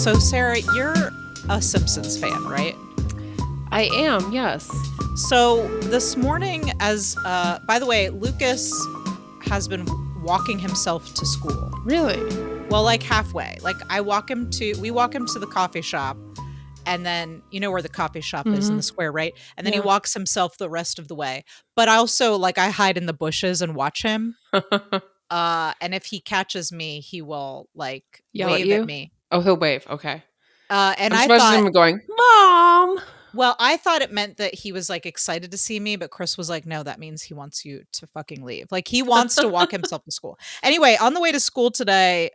So, Sarah, you're a Simpsons fan, right? I am, yes. So, this morning, by the way, Lucas has been walking himself to school. Really? Well, like halfway. Like, we walk him to the coffee shop, and then you know where the coffee shop is in the square, right? And then he Yeah. walks himself the rest of the way. But also, like, I hide in the bushes and watch him. And if he catches me, he will like Yell at wave at you? me. Oh, he'll wave. Okay. And I'm just I imagining thought, him going, Mom! well, I thought it meant that he was like excited to see me, but Chris was like, no, that means he wants you to fucking leave. Like he wants to walk himself to school. Anyway, on the way to school today,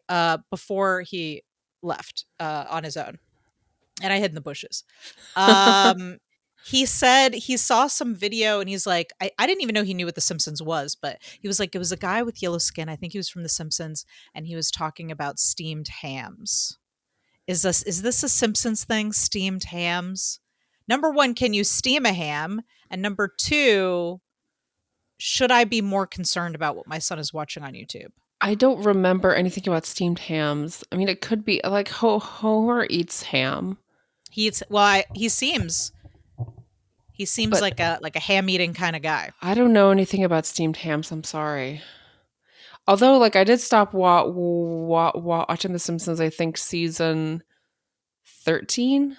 before he left on his own, and I hid in the bushes. He said he saw some video and he's like, I didn't even know he knew what The Simpsons was, but he was like, it was a guy with yellow skin. I think he was from The Simpsons, and he was talking about steamed hams. Is this a Simpsons thing? Steamed hams? Number one, can you steam a ham? And number two, should I be more concerned about what my son is watching on YouTube? I don't remember anything about steamed hams. I mean, it could be like Homer eats ham, He seems but like a ham eating kind of guy. I don't know anything about steamed hams. I'm sorry. Although, like, I did stop watching The Simpsons, I think, season 13,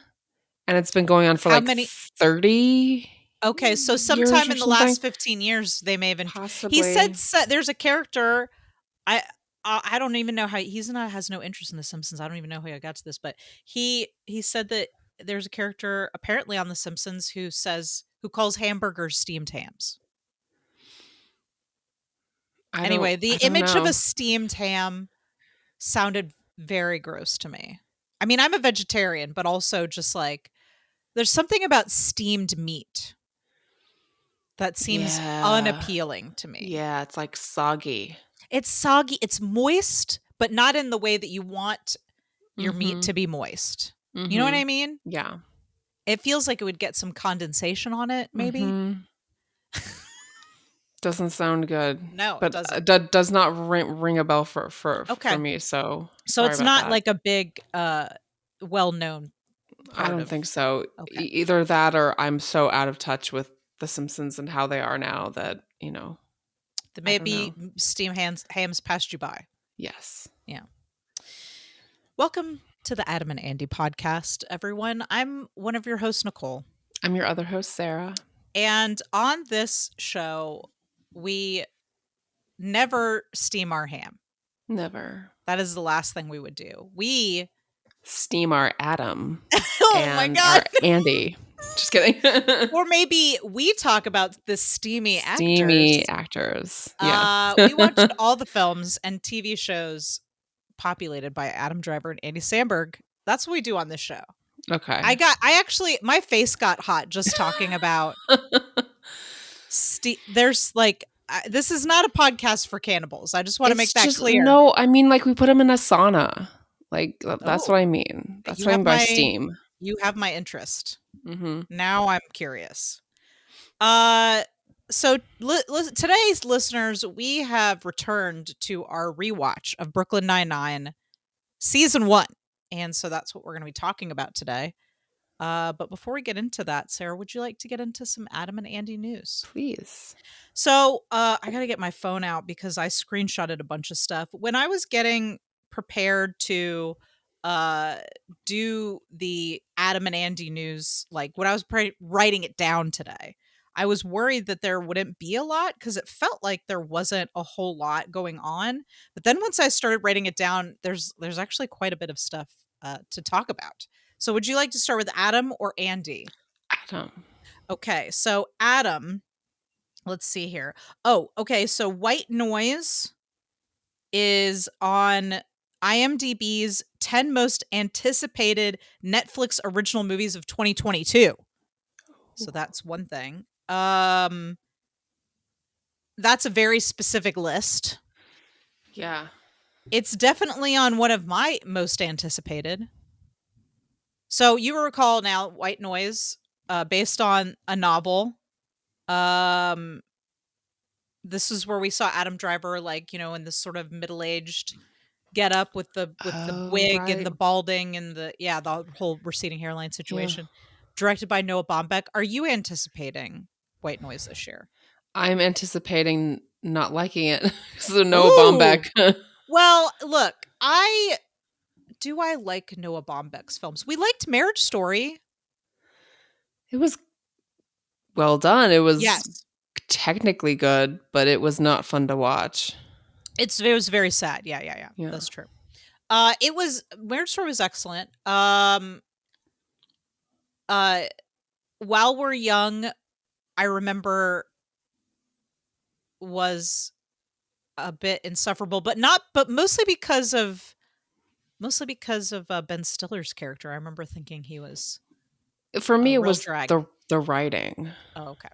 and it's been going on for How like many? 30 Okay, so years sometime or in the something. last 15 years, they may have. He said Possibly. there's a character. I I don't even know how he's not has no interest in The Simpsons. I don't even know how I got to this, but he said that there's a character apparently on The Simpsons who calls hamburgers steamed hams. Anyway, the I don't image of a know. steamed ham sounded very gross to me. I mean, I'm a vegetarian, but also just like there's something about steamed meat that seems Yeah. unappealing to me. Yeah, it's like soggy. It's soggy, it's moist, but not in the way that you want your meat Mhm. to be moist. You know what I Mhm. mean? Yeah. It feels like it would get some condensation on it, maybe? Mhm. Doesn't sound good, No, it but doesn't. does not ring a bell for Okay. me, so So sorry it's about not that. like a big, well-known I part don't of. think so. Okay. Either that or I'm so out of touch with The Simpsons and how they are now that, That I don't maybe know. steam hams passed you by. Yes. Yeah. Welcome to the Adam and Andy podcast, everyone. I'm one of your hosts, Nicole. I'm your other host, Sarah. And on this show, we never steam our ham. Never. That is the last thing we would do. We Steam our Adam Oh my and god. our Andy. Just kidding. Or maybe we talk about the steamy actors. Steamy actors. Yeah. We watched all the films and TV shows populated by Adam Driver and Andy Samberg. That's what we do on this show. Okay. My face got hot just talking about there's like this is not a podcast for cannibals. I just want to make It's that just clear. no, I mean, like, we put them in a sauna. Like, that's what Oh, I mean. That's you what I have mean by my steam. you have my interest. Mhm. Now I'm curious. Uh so today's listeners, we have returned to our rewatch of Brooklyn Nine-Nine season 1. And so that's what we're going to be talking about today. But before we get into that, Sarah, would you like to get into some Adam and Andy news? Please. So I got to get my phone out because I screenshotted a bunch of stuff. When I was getting prepared to uh, do the Adam and Andy news, like when I was writing it down today, I was worried that there wouldn't be a lot because it felt like there wasn't a whole lot going on. But then once I started writing it down, there's actually quite a bit of stuff to talk about. So would you like to start with Adam or Andy? Adam. Okay, so Adam, let's see here. Oh, okay. So White Noise is on IMDb's 10 most anticipated Netflix original movies of 2022. So that's one thing. That's a very specific list. Yeah. It's definitely on one of my most anticipated. So you recall now White Noise, based on a novel. This is where we saw Adam Driver, like, in this sort of middle-aged get up with the Oh, wig and right. the balding and the whole receding hairline Yeah. situation. Directed by Noah Baumbach. Are you anticipating White Noise this year? I'm anticipating not liking it. So Noah Ooh. Baumbach. Well, look, I like Noah Baumbach's films. We liked Marriage Story. It was well done. It was Yes. technically good, but it was not fun to watch. It was very sad. Yeah, yeah, yeah. Yeah. That's true. It was Marriage Story was excellent. Uh, While We're Young, I remember was a bit insufferable, but mostly because of Ben Stiller's character. I remember thinking he was For a me, it real was drag. the writing. Oh, okay.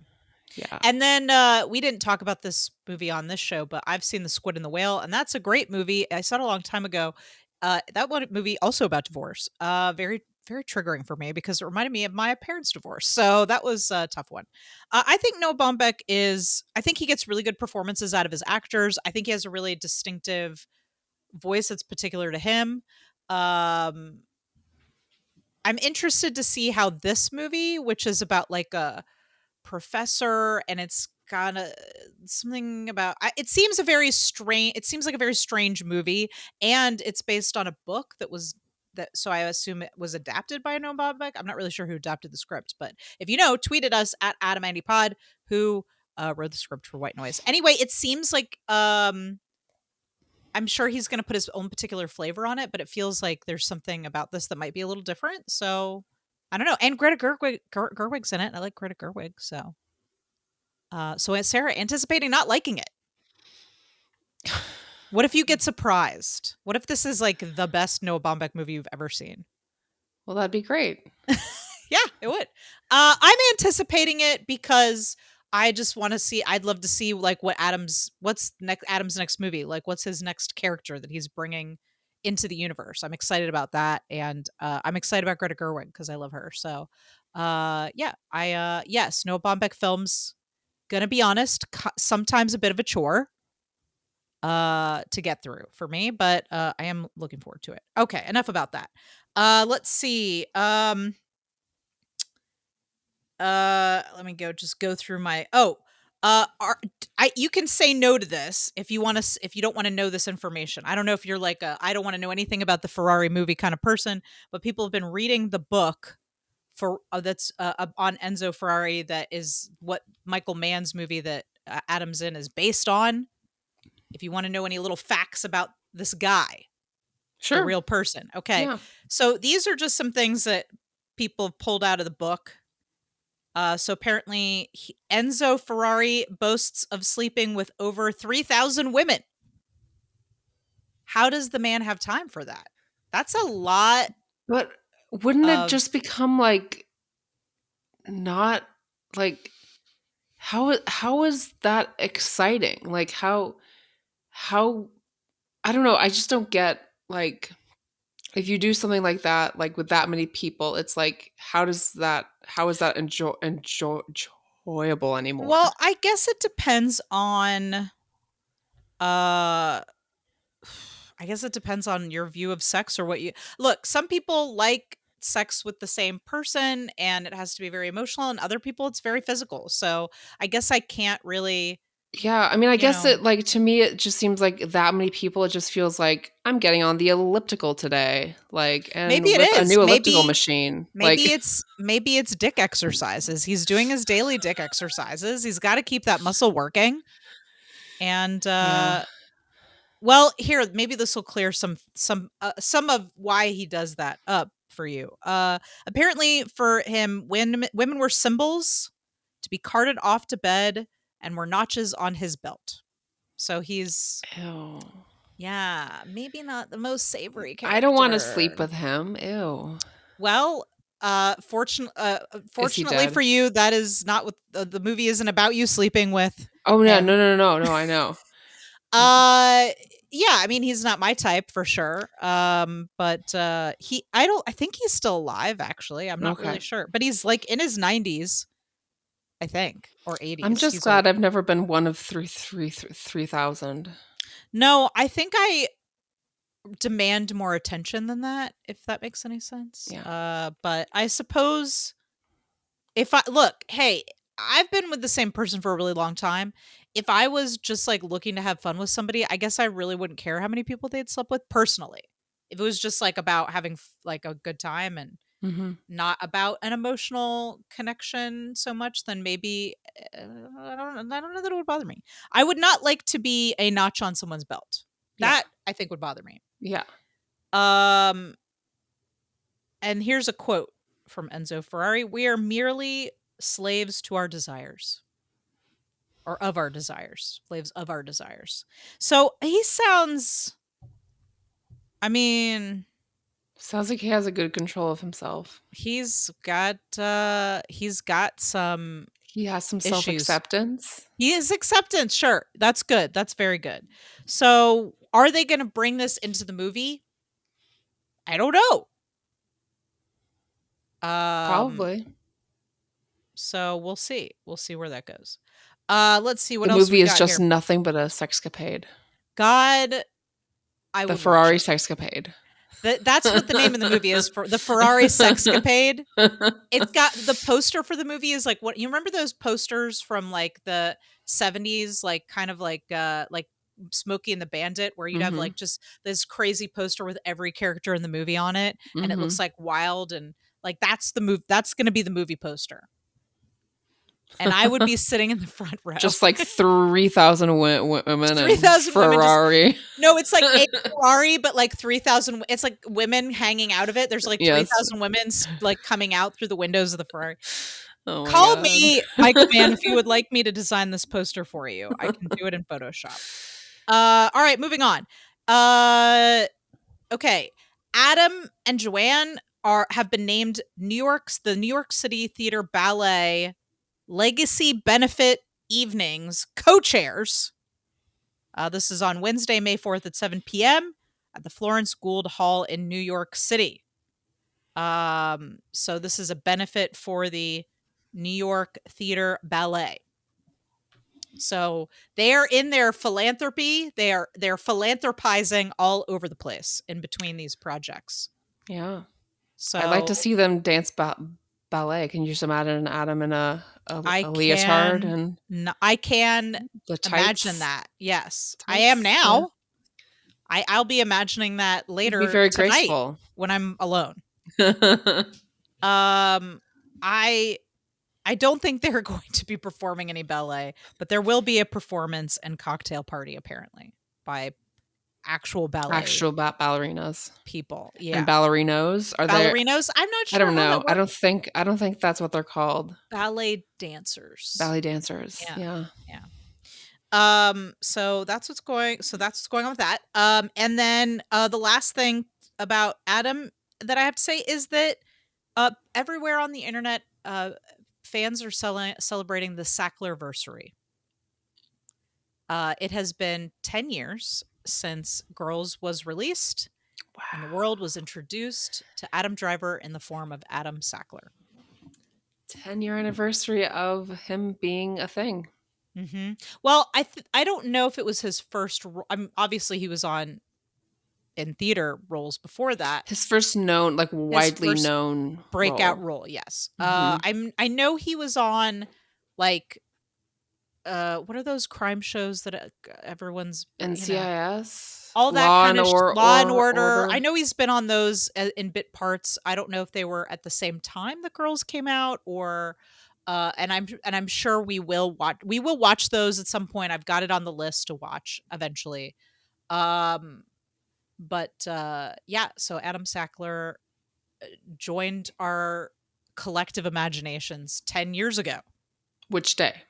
Yeah. And then we didn't talk about this movie on this show, but I've seen The Squid and the Whale, and that's a great movie. I saw it a long time ago. That one movie also about divorce. Very very triggering for me because it reminded me of my parents' divorce. So that was a tough one. I think Noah Baumbach is. I think he gets really good performances out of his actors. I think he has a really distinctive voice that's particular to him. Um, I'm interested to see how this movie, which is about like a professor and it's got something about it seems like a very strange movie, and it's based on a book so I assume it was adapted by Noah Baumbach. I'm not really sure who adapted the script, but if you know, tweet at us at AdamAndyPod who wrote the script for White Noise. Anyway, it seems like I'm sure he's going to put his own particular flavor on it, but it feels like there's something about this that might be a little different. So I don't know. And Greta Gerwig's in it. I like Greta Gerwig, so is Sarah anticipating not liking it? What if you get surprised? What if this is like the best Noah Baumbach movie you've ever seen? Well, that'd be great. Yeah, it would. I'm anticipating it because I just want to see. I'd love to see like what's next Adam's next movie. Like, what's his next character that he's bringing into the universe. I'm excited about that, and I'm excited about Greta Gerwig because I love her. So, yeah, yes, Noah Baumbach films. Gonna be honest, sometimes a bit of a chore to get through for me, but I am looking forward to it. Okay, enough about that. Let's see. Let me go through my you can say no to this if you want to if you don't want to know this information. I don't know if you're like I don't want to know anything about the Ferrari movie kind of person, but people have been reading the book for that's on Enzo Ferrari, that is what Michael Mann's movie that Adam's in is based on. If you want to know any little facts about this guy, the Sure. real person. Okay. Yeah. So these are just some things that people have pulled out of the book. So apparently, Enzo Ferrari boasts of sleeping with over 3,000 women. How does the man have time for that? That's a lot But wouldn't it of. just become like not like how is that exciting? Like how I don't know, I just don't get like if you do something like that, like with that many people, it's like how is that enjoyable Well, anymore? I guess it depends on. Uh, I guess it depends on your view of sex or what you look. Some people like sex with the same person, and it has to be very emotional, and other people it's very physical. So I guess I can't really, Yeah, I mean, I you guess know. it like to me it just seems like that many people it just feels like I'm getting on the elliptical today, like Maybe and it with a is. new elliptical machine. Maybe Like it's dick exercises. He's doing his daily dick exercises. He's got to keep that muscle working. And yeah. well, here maybe this will clear some of why he does that up for you. Apparently for him, when women were symbols to be carted off to bed and were notches on his belt. So he's, Ew. yeah, maybe not the most savory I don't wanna sleep character. with him. Ew. Well, Is he fortunately for dead? you, that is not what the movie isn't about you sleeping with Oh, no, no, him. no, no, no, I know. Uh, yeah, I mean, he's not my type for sure. But I think he's still alive. Actually, I'm not really Okay. sure, but he's like in his 90s, I think, or I'm 80s. just He's old. glad I've never been one of 3,000. No, I think demand more attention than that, if that makes any sense. Yeah. But I suppose if I look, hey, I've been with the same person for a really long time. If I was just like looking to have fun with somebody, I guess I really wouldn't care how many people they'd slept with personally. If it was just like about having like a good time and Mhm. not about an emotional connection so much, then maybe I don't know that it would bother me. I would not like to be a notch on someone's belt. Yeah. That I think would bother me. Yeah. Um, and here's a quote from Enzo Ferrari: "We are merely slaves to our desires, or of our desires, slaves of our desires." So he sounds. I mean, Sounds like he has a good control of himself. he's got some He has some issues. self-acceptance. He is acceptance, sure. That's good. That's very good. So, are they gonna bring this into the movie? I don't know. Um, Probably. so we'll see. We'll see where that goes. Let's see The what else we movie is got just here. nothing but a sexcapade. God, I The would watch Ferrari it. sexcapade. That's what the name of the movie is, for the Ferrari Sexcapade. It's got the poster for the movie is like, what you remember those posters from like the 70s, like kind of like Smokey and the Bandit, where you'd have Mhm. like just this crazy poster with every character in the movie on it, and it looks Mhm. like wild, and like that's the move that's gonna be the movie poster. And I would be sitting in the front row. Just like 3,000 women and 3,000 women just Ferrari. no, it's like a Ferrari, but like 3,000 it's like women hanging out of it. There's like Yes. 3,000 women like coming out through the windows of the Ferrari. Oh my Call god. me, Michael Mann, if you would like me to design this poster for you. I can do it in Photoshop. All right, moving on. Okay. Adam and Joanne have been named the New York City Theater Ballet Legacy Benefit Evenings co-chairs. This is on Wednesday, May 4th at 7 p.m. at the Florence Gould Hall in New York City. So this is a benefit for the New York Theater Ballet. So they're in their philanthropy. They're philanthropizing all over the place in between these projects. Yeah. I'd like So to see them dance ballet. Can you just imagine Adam in I a leotard can and I can the imagine tights? that. Yes, I am Tights? Yeah. now. I'll be imagining that It'd be later very tonight graceful. when I'm alone. Um, I I don't think they're going to be performing any ballet, but there will be a performance and cocktail party apparently by actual ballet Actual ballerinas people. and Yeah. ballerinos. Are there Ballerinos? I'm not I sure don't how know. that works. I don't think that's what they're called. Ballet dancers. Ballet dancers. Yeah. Yeah. Yeah. So that's what's going on with that. And then the last thing about Adam that I have to say is that everywhere on the internet fans are celebrating the Sacklerversary. It has been 10 years since Girls was released and the Wow. world was introduced to Adam Driver in the form of Adam Sackler. 10-year anniversary of him being a thing. Well, I don't know if it was his first. Obviously he was on in theater roles before that. His first known, like His widely first known breakout role. role, yes. Mhm. I know he was on like what are those crime shows that everyone's NCIS, all that Law kind and of Law and Order. I Order. know he's been on those in bit parts. I don't know if they were at the same time the girls came out or and I'm sure we will watch those at some point. I've got it on the list to watch eventually. Um but yeah, so Adam Sackler joined our collective imaginations 10 years ago. Which day?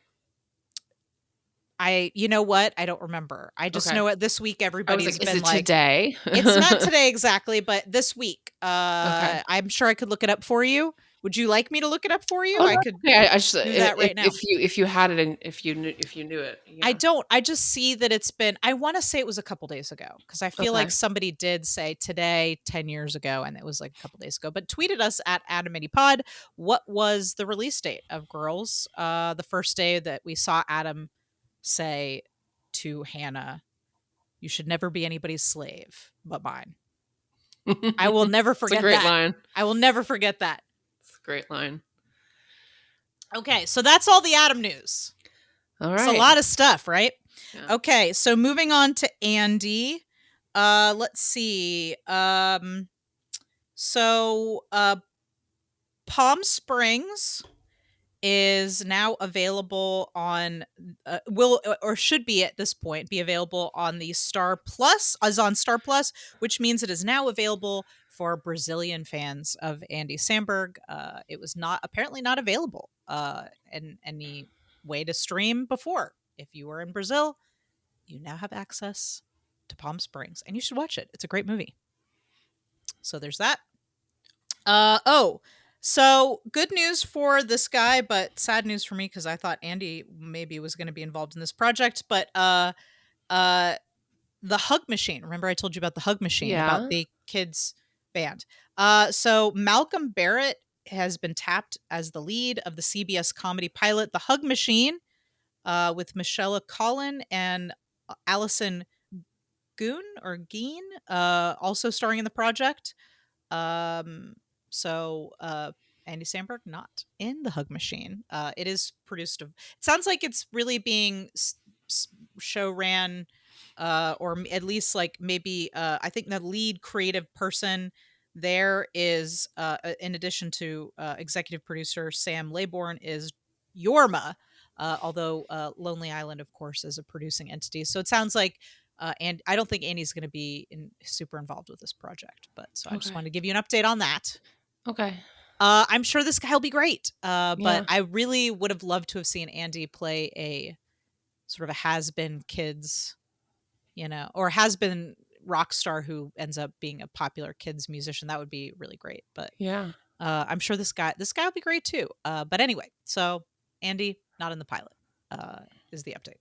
You know what? I don't remember. I just Okay. know it this week I was everybody's like, is been it like, today? it's not today exactly, but this week. Okay. I'm sure I could look it up for you. Would you like me to look it up for you? Oh, I no, could okay. I just do that right now. if you had it and if you knew it, I yeah. don't. I just see that it's been I wanna say it was a couple days ago because I feel like Okay. somebody did say today 10 years ago, and it was like a couple days ago, but tweeted us at AdamAnyPod, what was the release date of Girls? The first day that we saw Adam say to Hannah, You should never be anybody's slave but mine. I will never It's a forget great that. line. I will never forget that. It's a great line. Okay, so that's all the Adam news. All It's a right. lot of stuff, right? Yeah. Okay, so moving on to Andy. Let's see. So Palm Springs is now available on will or should be at this point be available on the Star Plus as on Star Plus, which means it is now available for Brazilian fans of Andy Samberg. It was not apparently not available in any way to stream before. If you were in Brazil, you now have access to Palm Springs, and you should watch it. It's a great movie. So there's that. Oh, so good news for this guy, but sad news for me because I thought Andy maybe was going to be involved in this project. But uh, the Hug Machine. Remember, I told you about the Hug Machine about Yeah. the kids band. So Malcolm Barrett has been tapped as the lead of the CBS comedy pilot, The Hug Machine, with Michelle Collin and Allison Goon or Geen, also starring in the project. Um, so Andy Samberg not in the Hug Machine. It is produced of. It sounds like it's really being show ran, or at least like maybe. I think the lead creative person there is, in addition to executive producer Sam Laybourne, is Yorma. Although Lonely Island, of course, is a producing entity. So it sounds like and I don't think Andy's going to be super involved with this project, but so I just Okay. wanted to give you an update on that. Okay. I'm sure this guy will be great, but Yeah. I really would have loved to have seen Andy play a sort of a has-been kids, or has-been rock star who ends up being a popular kids musician. That would be really great. But Yeah. I'm sure this guy will be great too. But anyway, so Andy not in the pilot is the update.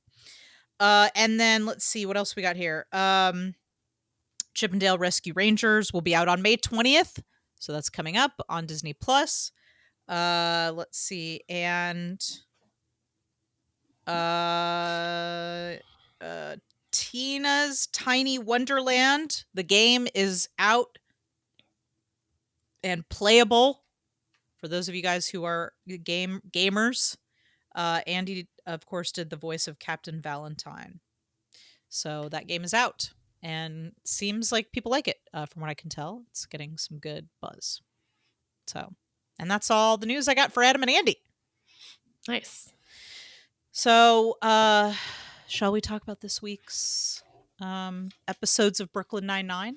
And then let's see what else we got here. Chippendale Rescue Rangers will be out on May 20th. So that's coming up on Disney Plus. Let's see. And uh Tina's Tiny Wonderland. The game is out and playable for those of you guys who are gamers. Andy, of course, did the voice of Captain Valentine. So that game is out and seems like people like it. From what I can tell, it's getting some good buzz. So, and that's all the news I got for Adam and Andy. Nice. So, shall we talk about this week's episodes of Brooklyn Nine-Nine?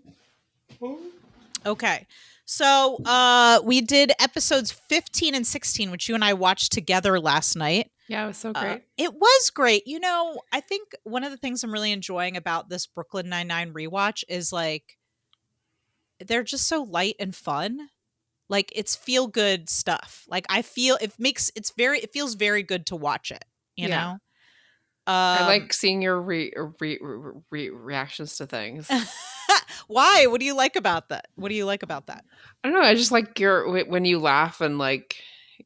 Okay. So, we did episodes 15 and 16, which you and I watched together last night. Yeah, it was so great. It was great. I think one of the things I'm really enjoying about this Brooklyn Nine-Nine rewatch is like they're just so light and fun. Like it's feel good stuff. Like I feel it feels very good to watch it, you Yeah. know? I Um like seeing your reactions to things. Why? What do you like about that? What do you like about that? I don't know. I just like when you laugh and like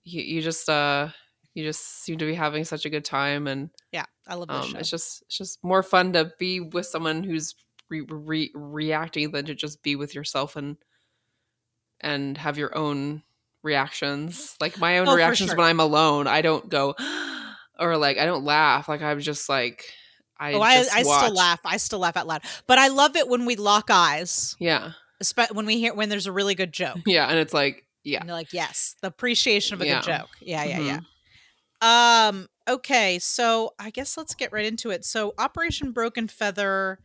you just seem to be having such a good time, and Yeah, I love this show. it's just more fun to be with someone who's reacting than to just be with yourself and have your own reactions. Like my own Oh, for reactions sure. when I'm alone, I don't go or like I don't laugh. Like I'm just like I Oh, I just I still watch. laugh. I still laugh out loud. But I love it when we lock eyes, Yeah. when there's a really good joke. Yeah, and it's like yeah. And you're like, "Yes, the appreciation of a good Yeah. joke." Yeah, yeah, yeah. Mhm. Okay, so I guess let's get right into it. So Operation Broken Feather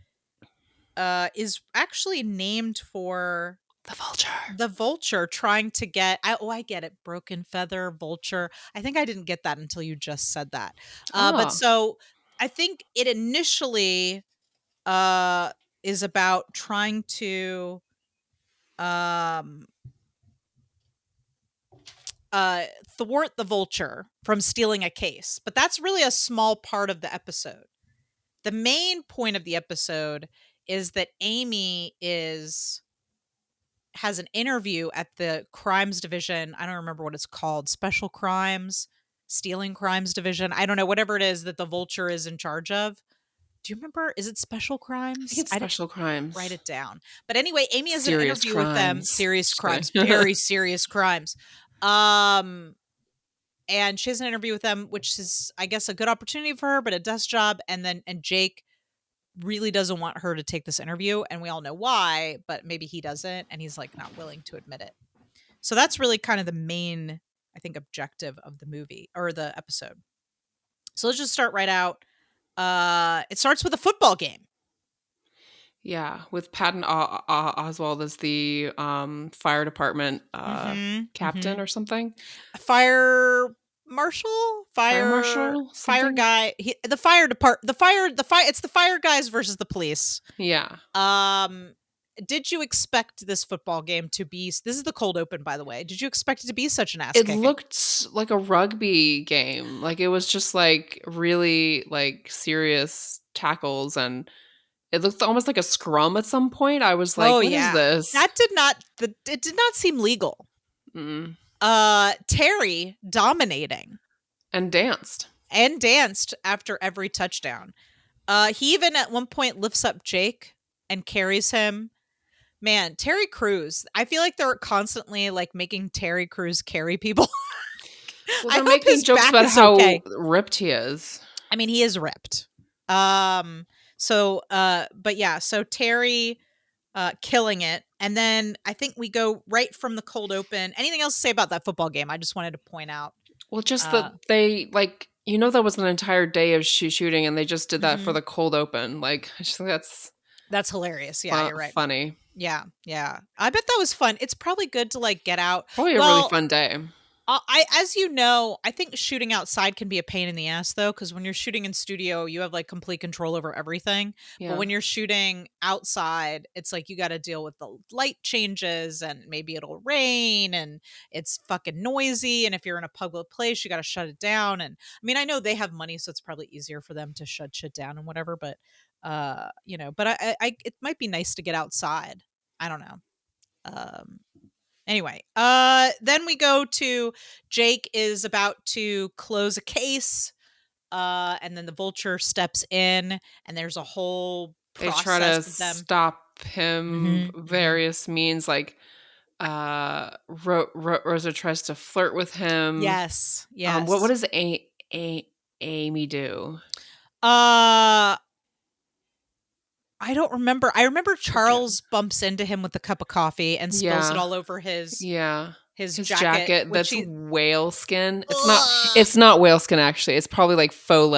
is actually named for The vulture. the vulture trying to get I get it. Broken Feather, vulture. I think I didn't get that until you just said that. But Oh. so I think it initially uh is about trying to um thwart the vulture from stealing a case. But that's really a small part of the episode. The main point of the episode is that Amy has an interview at the crimes division. I don't remember what it's called. Special crimes, stealing crimes division. I don't know, whatever it is that the vulture is in charge of. Do you remember? Is it Special I think Crimes? it's I didn't Special write Crimes. it down. But anyway, Amy has an Serious interview with them. crimes. Serious Just kidding. crimes, very serious crimes. Um, and she has an interview with them, which is, I guess, a good opportunity for her, but a desk job. And Jake really doesn't want her to take this interview, and we all know why, but maybe he doesn't, and he's like not willing to admit it. So that's really kind of the main, I think, objective of the movie or the episode. So let's just start right out. It starts with a football game. Yeah, with Patton Oswald as the fire department Mm-hmm. captain Mm-hmm. or something. Fire marshal, Fire fire marshal, fire something. guy. The fire depart. The fire. It's the fire guys versus the police. Yeah, Um, did you expect this football game to be? This is the cold open, by the way. Did you expect it to be such an ass it kicking? looked like a rugby game. Like it was just like really like serious tackles, and it looked almost like a scrum at some point. I was Oh like, "What is yeah, this?" that did not. It did not seem legal. Mm. Terry dominating And danced. and danced after every touchdown. He even at one point lifts up Jake and carries him. Man, Terry Crews. I feel like they're constantly like making Terry Crews carry people. Well, I they're hope making his jokes back about is how okay. ripped he is. I mean, he is ripped. But yeah, so Terry killing it. And then I think we go right from the cold open. Anything else to say about that football game? I just wanted to point out. Well, just Uh that they like that was an entire day of shooting, and they just did that for mhm. the cold open. Like I just think that's That's hilarious. Yeah, you're right. funny. Yeah, yeah. I bet that was fun. It's probably good to like get out. Probably a really Well, fun day. as you know, I think shooting outside can be a pain in the ass though, because when you're shooting in studio, you have like complete control over everything. But Yeah. when you're shooting outside, it's like you got to deal with the light changes and maybe it'll rain and it's fucking noisy. And if you're in a public place, you got to shut it down. And I mean, I know they have money, so it's probably easier for them to shut shit down and whatever. But but it might be nice to get outside. I don't know. Um, Anyway, then we go to Jake is about to close a case, and then the vulture steps in, and there's a whole They try process to of them. stop him Mhm, mhm. various means like Rosa tries to flirt with him. Yes, What yes. does Amy do? Uh, I don't remember. I remember Forget. Charles bumps into him with a cup of coffee and spills it Yeah. all over Yeah. his His jacket, jacket which that's he whale skin. Ugh. It's not whale skin actually. It's probably like faux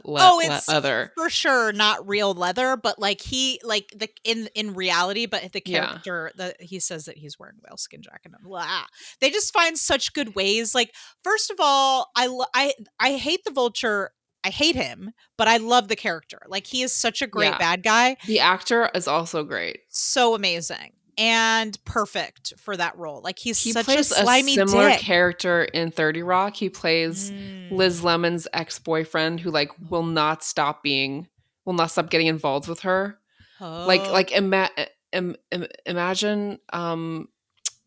Oh, it's leather. for sure not real leather, but like he like the in reality, but the Yeah. character that he says that he's wearing whale-skin jacket. And blah. They just find such good ways. Like, first of all, I hate the vulture. I hate him, but I love the character. Like, he is such a great Yeah. bad guy. The actor is also great. So amazing and perfect for that role. Like, he's He such a plays a slimy similar dick. character in 30 Rock. He plays Mm. Liz Lemon's ex-boyfriend who like will not stop getting involved with her. Oh. Imagine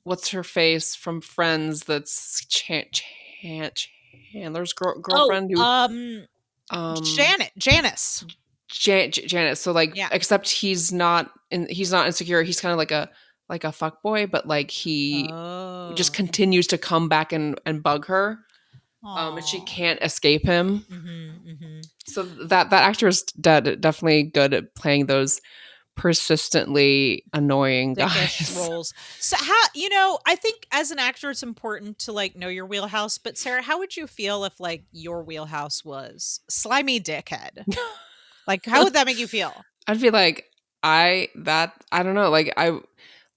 what's her face from Friends that's Chandler's Oh, girlfriend who um Janice. Janet. So like Yeah. except he's not insecure. He's kind of like a fuck boy, but like he just Oh. continues to come back and bug her. And she Oh. can't escape him. Mhm, mhm. So that actor is definitely good at playing those persistently annoying Dickish guys. roles. So I think as an actor it's important to like know your wheelhouse, but Sarah, how would you feel if like your wheelhouse was slimy dickhead? Like how would that make you feel? I'd be like, I don't know,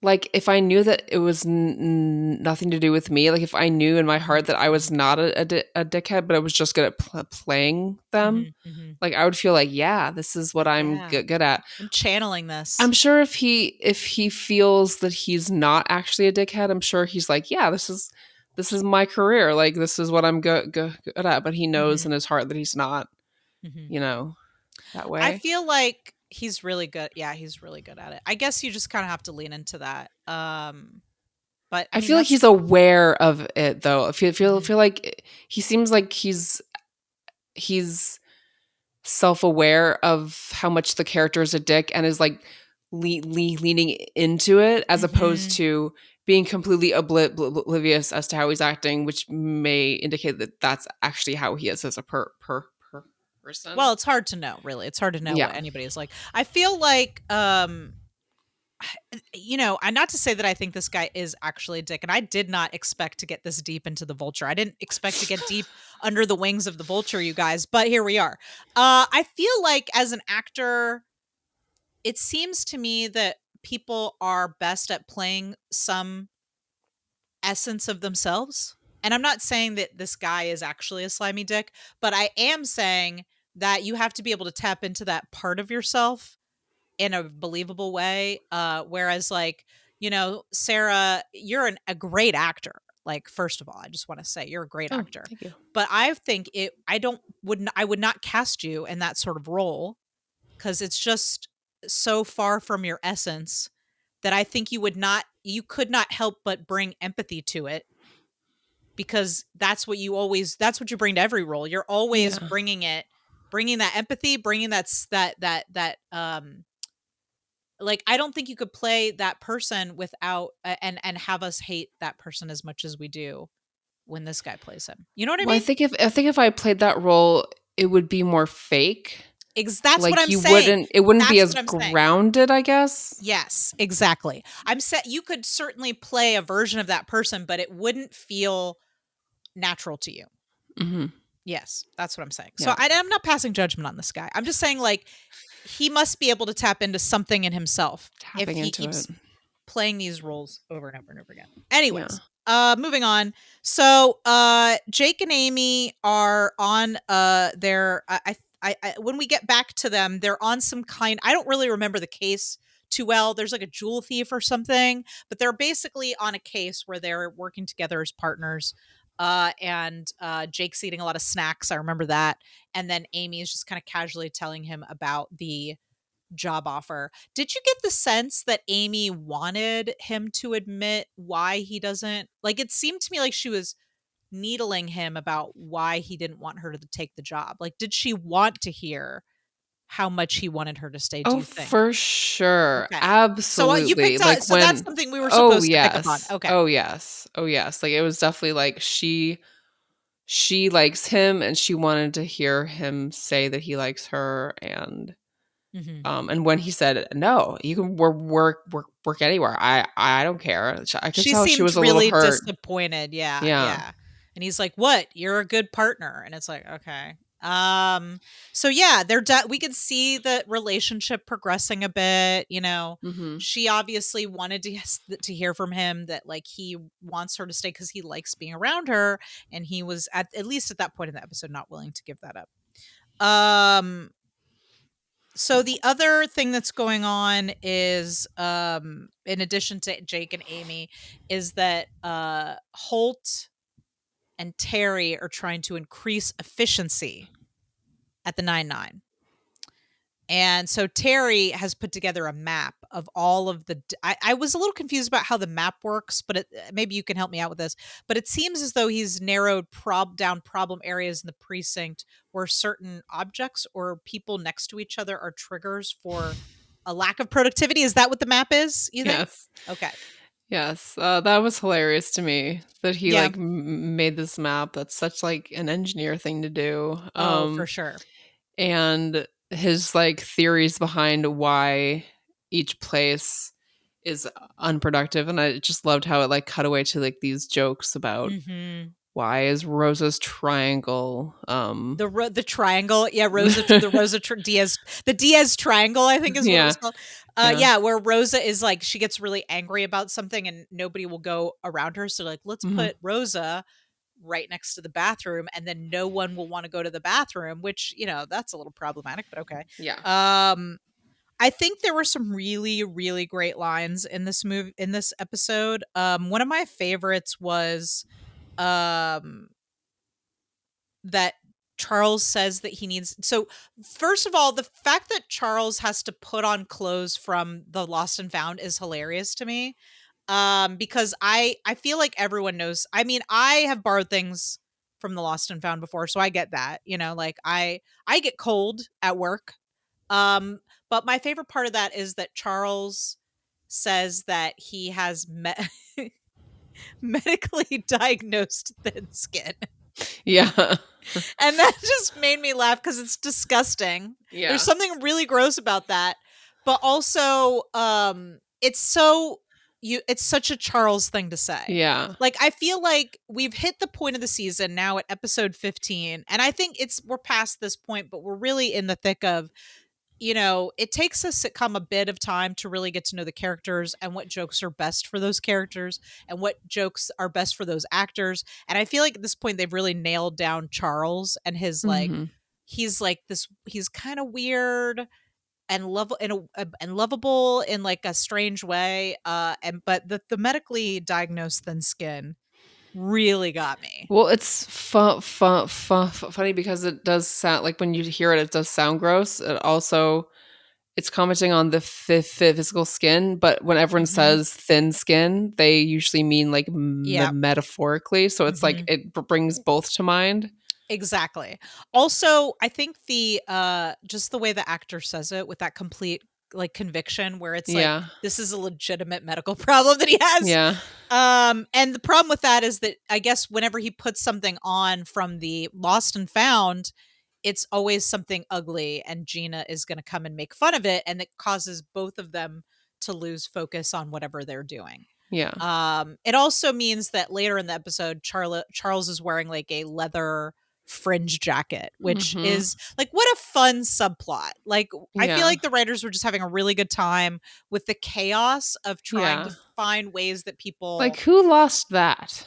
like if I knew that it was nothing to do with me, like if I knew in my Mhm, heart that I was not a dickhead, but I was just good at playing them, mhm, mhm. like I would feel like, yeah, this is what I'm Yeah. good at. I'm channeling this. I'm sure if he feels that he's not actually a dickhead, I'm sure he's like, yeah, this is my career, like this is what I'm good at. But he knows in Mhm, his heart that he's not, mhm. you know, that I way. feel like he's really good. Yeah, he's really good at it. I guess you just kind of have to lean into that. But I I mean feel like that's he's aware of it though. I mhm. feel like he seems like he's self-aware of how much the character is a dick and is like leaning into it, as opposed Mhm. to being completely oblivious as to how he's acting, which may indicate that that's actually how he is as a person. Well, it's hard to know, really. It's hard to know what Yeah. anybody is like. I feel like, and not to say that I think this guy is actually a dick, and I did not expect to get this deep into the Vulture. I didn't expect to get deep under the wings of the Vulture, you guys, but here we are. I feel like as an actor, it seems to me that people are best at playing some essence of themselves. And I'm not saying that this guy is actually a slimy dick, but I am saying that you have to be able to tap into that part of yourself in a believable way. Whereas, like, Sarah, you're a great actor. Like, first of all, I just want to say you're a great Oh, actor. thank you. But I think I would not cast you in that sort of role because it's just so far from your essence that I think you could not help but bring empathy to it, because that's what you bring to every role. You're always Yeah. bringing that empathy, bringing like, I don't think you could play that person without and have us hate that person as much as we do when this guy plays him. You know what I Well, mean? I think if I played that role, it would be more fake. That's what Like I'm saying. it wouldn't be That's as what I'm saying. grounded, I guess. Yes, exactly. You could certainly play a version of that person, but it wouldn't feel natural to you. Mhm. Yes, that's what I'm saying. So Yeah. I'm not passing judgment on this guy. I'm just saying, like, he must be able to tap into something in himself if Tapping he into it. keeps playing these roles over and over and over again. Yeah. Anyways, moving on. So, Jake and Amy are on their when we get back to them, they're on some kind, I don't really remember the case too well. There's like a jewel thief or something, but they're basically on a case where they're working together as partners. And Jake's eating a lot of snacks. I remember that. And then Amy is just kind of casually telling him about the job offer. Did you get the sense that Amy wanted him to admit why he doesn't, like, it seemed to me like she was needling him about why he didn't want her to take the job. Like, did she want to hear how much he wanted her to stay, do Oh, you think? for sure. Okay. So you Absolutely. picked up, Like so that's when something we were oh, supposed to pick up on. yes. Okay. Oh, yes. Oh, yes. Like it was definitely like she likes him and she wanted to hear him say that he likes her, Hmm. and when he said no, you can work anywhere. I don't care. I could She tell she seemed was a little really hurt. disappointed. Yeah, Yeah. yeah. And he's like, "What? You're a good partner." And it's like, "Okay." So yeah, we could see the relationship progressing a bit, Mhm. She obviously wanted to hear from him that, like, he wants her to stay cuz he likes being around her, and he was at least at that point in the episode not willing to give that up. Um so the other thing that's going on is, in addition to Jake and Amy, is that Holt and Terry are trying to increase efficiency at the 9-9. And so Terry has put together a map of all of I was a little confused about how the map works, but maybe you can help me out with this. But it seems as though he's narrowed down problem areas in the precinct where certain objects or people next to each other are triggers for a lack of productivity. Is that what the map is, you think? Yes. Okay. Yes. That was hilarious to me that he Yeah. like made this map. That's such like an engineer thing to do. Oh, for sure. And his like theories behind why each place is unproductive, and I just loved how it like cut away to like these jokes about Mhm. why is Rosa's triangle The triangle, yeah, Diaz, the Diaz triangle, I think is what it yeah, was called. yeah. Yeah, where Rosa is like, she gets really angry about something and nobody will go around her. So, like, let's Mhm. put Rosa right next to the bathroom, and then no one will want to go to the bathroom, which, that's a little problematic, but okay. Yeah. Um, I think there were some really, really great lines in this episode. One of my favorites was, um that Charles says that he needs. So, first of all, the fact that Charles has to put on clothes from the Lost and Found is hilarious to me. Because I feel like everyone knows. I mean, I have borrowed things from the Lost and Found before, so I get that. You know, like I get cold at work. Um, but my favorite part of that is that Charles says that he has medically diagnosed thin skin. Yeah. And that just made me laugh because it's disgusting. There's Yeah. something really gross about that. But also, it's such a Charles thing to say. Yeah. Like, I feel like we've hit the point of the season now at episode 15. And I think we're past this point, but we're really in the thick of, it takes a sitcom a bit of time to really get to know the characters and what jokes are best for those characters and what jokes are best for those actors. And I feel like at this point they've really nailed down Charles and his like Mhm. he's like this he's kind of weird and and lovable in like a strange way. And but the medically diagnosed thin skin really got me. Well, it's funny because it does sound like when you hear it, it does sound gross. It's commenting on the physical skin, but when everyone Hmm. says thin skin, they usually mean like Yeah. metaphorically. So it's like Hmm. it brings both to mind. Exactly. Also, I think the just the way the actor says it with that complete like conviction where it's like Yeah. this is a legitimate medical problem that he has. Yeah. And the problem with that is that I guess whenever he puts something on from the Lost and Found, it's always something ugly and Gina is going to come and make fun of it and it causes both of them to lose focus on whatever they're doing. Yeah. It also means that later in the episode, Charles is wearing like a leather fringe jacket, which Mhm. is like what a fun subplot. Like I feel Yeah. like the writers were just having a really good time with the chaos of trying to Yeah. find ways that people. Like who lost that?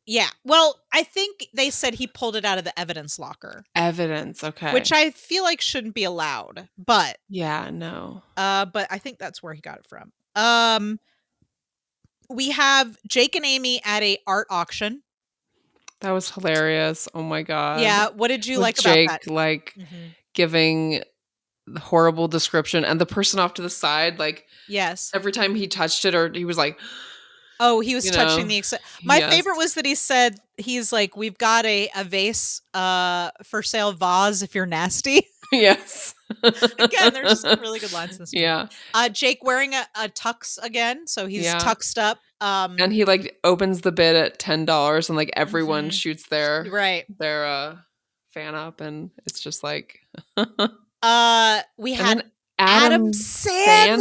Yeah. Well, I think they said he pulled it out of the evidence locker, Evidence. which Okay. I feel like shouldn't be allowed, Yeah, no. but I think that's where he got it from. We have Jake and Amy at a art auction. That was hilarious. Oh my god. Yeah, what did you With like about that? Jake like Mhm. giving the horrible description and the person off to the side like Yes. every time he touched it or he was like, Oh, he was you touching know, the my yes. favorite was that he said he's like, "We've got a vase, for sale vase if you're nasty." Yes. Again, there's just some really good lines in this movie. Yeah. Jake wearing a tux again, so he's Yeah. tuxed up. And he like opens the bid at $10 and like everyone Mhm. shoots Right. their fan up and it's just like We and had then Adam Adam Sandler.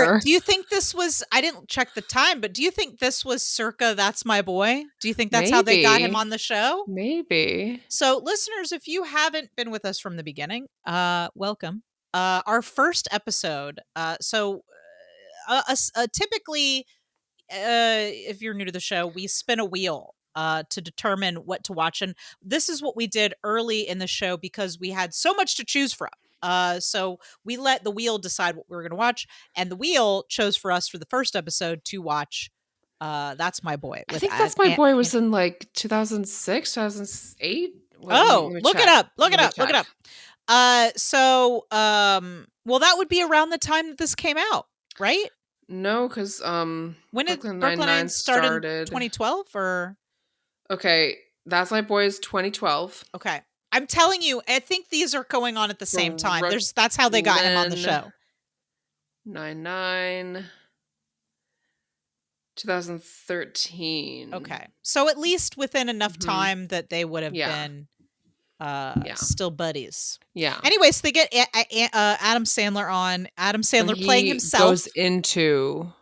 Sandler. Do you think this was I didn't check the time, but do you think this was circa That's My Boy? Do you think that's how they got him Maybe. on the show? Maybe. So, listeners, if you haven't been with us from the beginning, welcome. Our first episode. Typically, if you're new to the show, we spin a wheel to determine what to watch, and this is what we did early in the show because we had so much to choose from. So we let the wheel decide what we were going to watch, and the wheel chose for us for the first episode to watch. That's My Boy I with think That's My Boy was in like 2006, 2008. Wait, Oh, let me look it check. up. Look it Let me up. Look it check. up. Well, that would be around the time that this came out, right? No, because When did Brooklyn Brooklyn Nine-Nine Nine start in started. 2012 or Okay, That's My Boy's 2012. okay. I'm telling you, I think these are going on at the same time. That's how they got him on the Brooklyn show. Nine-Nine 2013. Okay. So at least within enough Mhm. time that they would have Yeah. been Yeah. still buddies. Yeah. Anyways, they get Adam Sandler on. Adam And Sandler playing he goes himself. into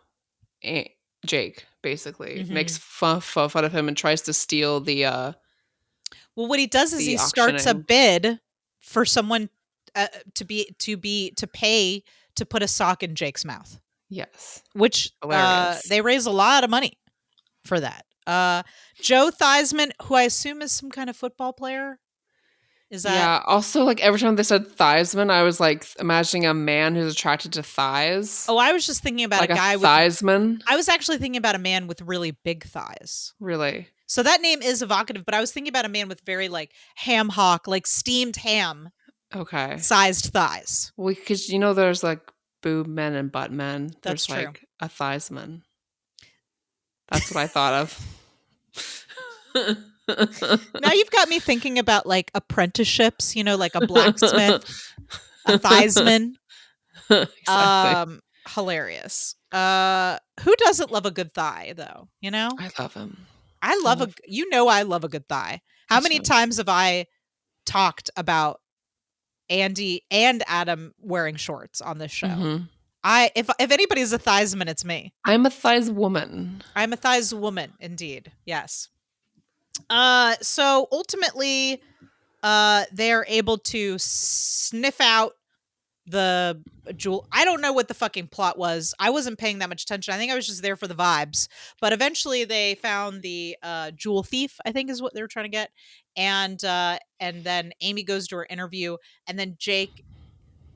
A Jake, basically. Makes Mhm. fun of him and tries to steal Well, what he does is he the starts a auctioning. bid for someone to pay to put a sock in Jake's mouth, Yes. which Hilarious. they raise a lot of money for that. Joe Theismann, who I assume is some kind of football player, is that? Yeah, also, like, every time they said Theismann, I was, like, imagining a man who's attracted to thighs. Oh, I was just thinking about a Like a guy with. Theismann. I was actually thinking about a man with really big thighs. Really? So that name is evocative, but I was thinking about a man with very like ham hock, like steamed ham Okay. sized thighs. Well, because, there's, like, boob men and butt men. That's There's, true. like, a Theismann. That's what I thought of. Now you've got me thinking about, like, apprenticeships, like a blacksmith, a thighsman. Exactly. Hilarious. Who doesn't love a good thigh, though, you know? I love him. I I love love I love a good thigh. me How many too. times have I talked about Andy and Adam wearing shorts on this show? Mhm. If anybody's a thighsman, it's me. I'm a thighs woman. I'm a thighs woman, indeed. Yes. So ultimately, they're able to sniff out the jewel. I don't know what the fucking plot was. I wasn't paying that much attention. I think I was just there for the vibes. But eventually they found the jewel thief, I think is what they were trying to get. And then Amy goes to her interview, and then Jake,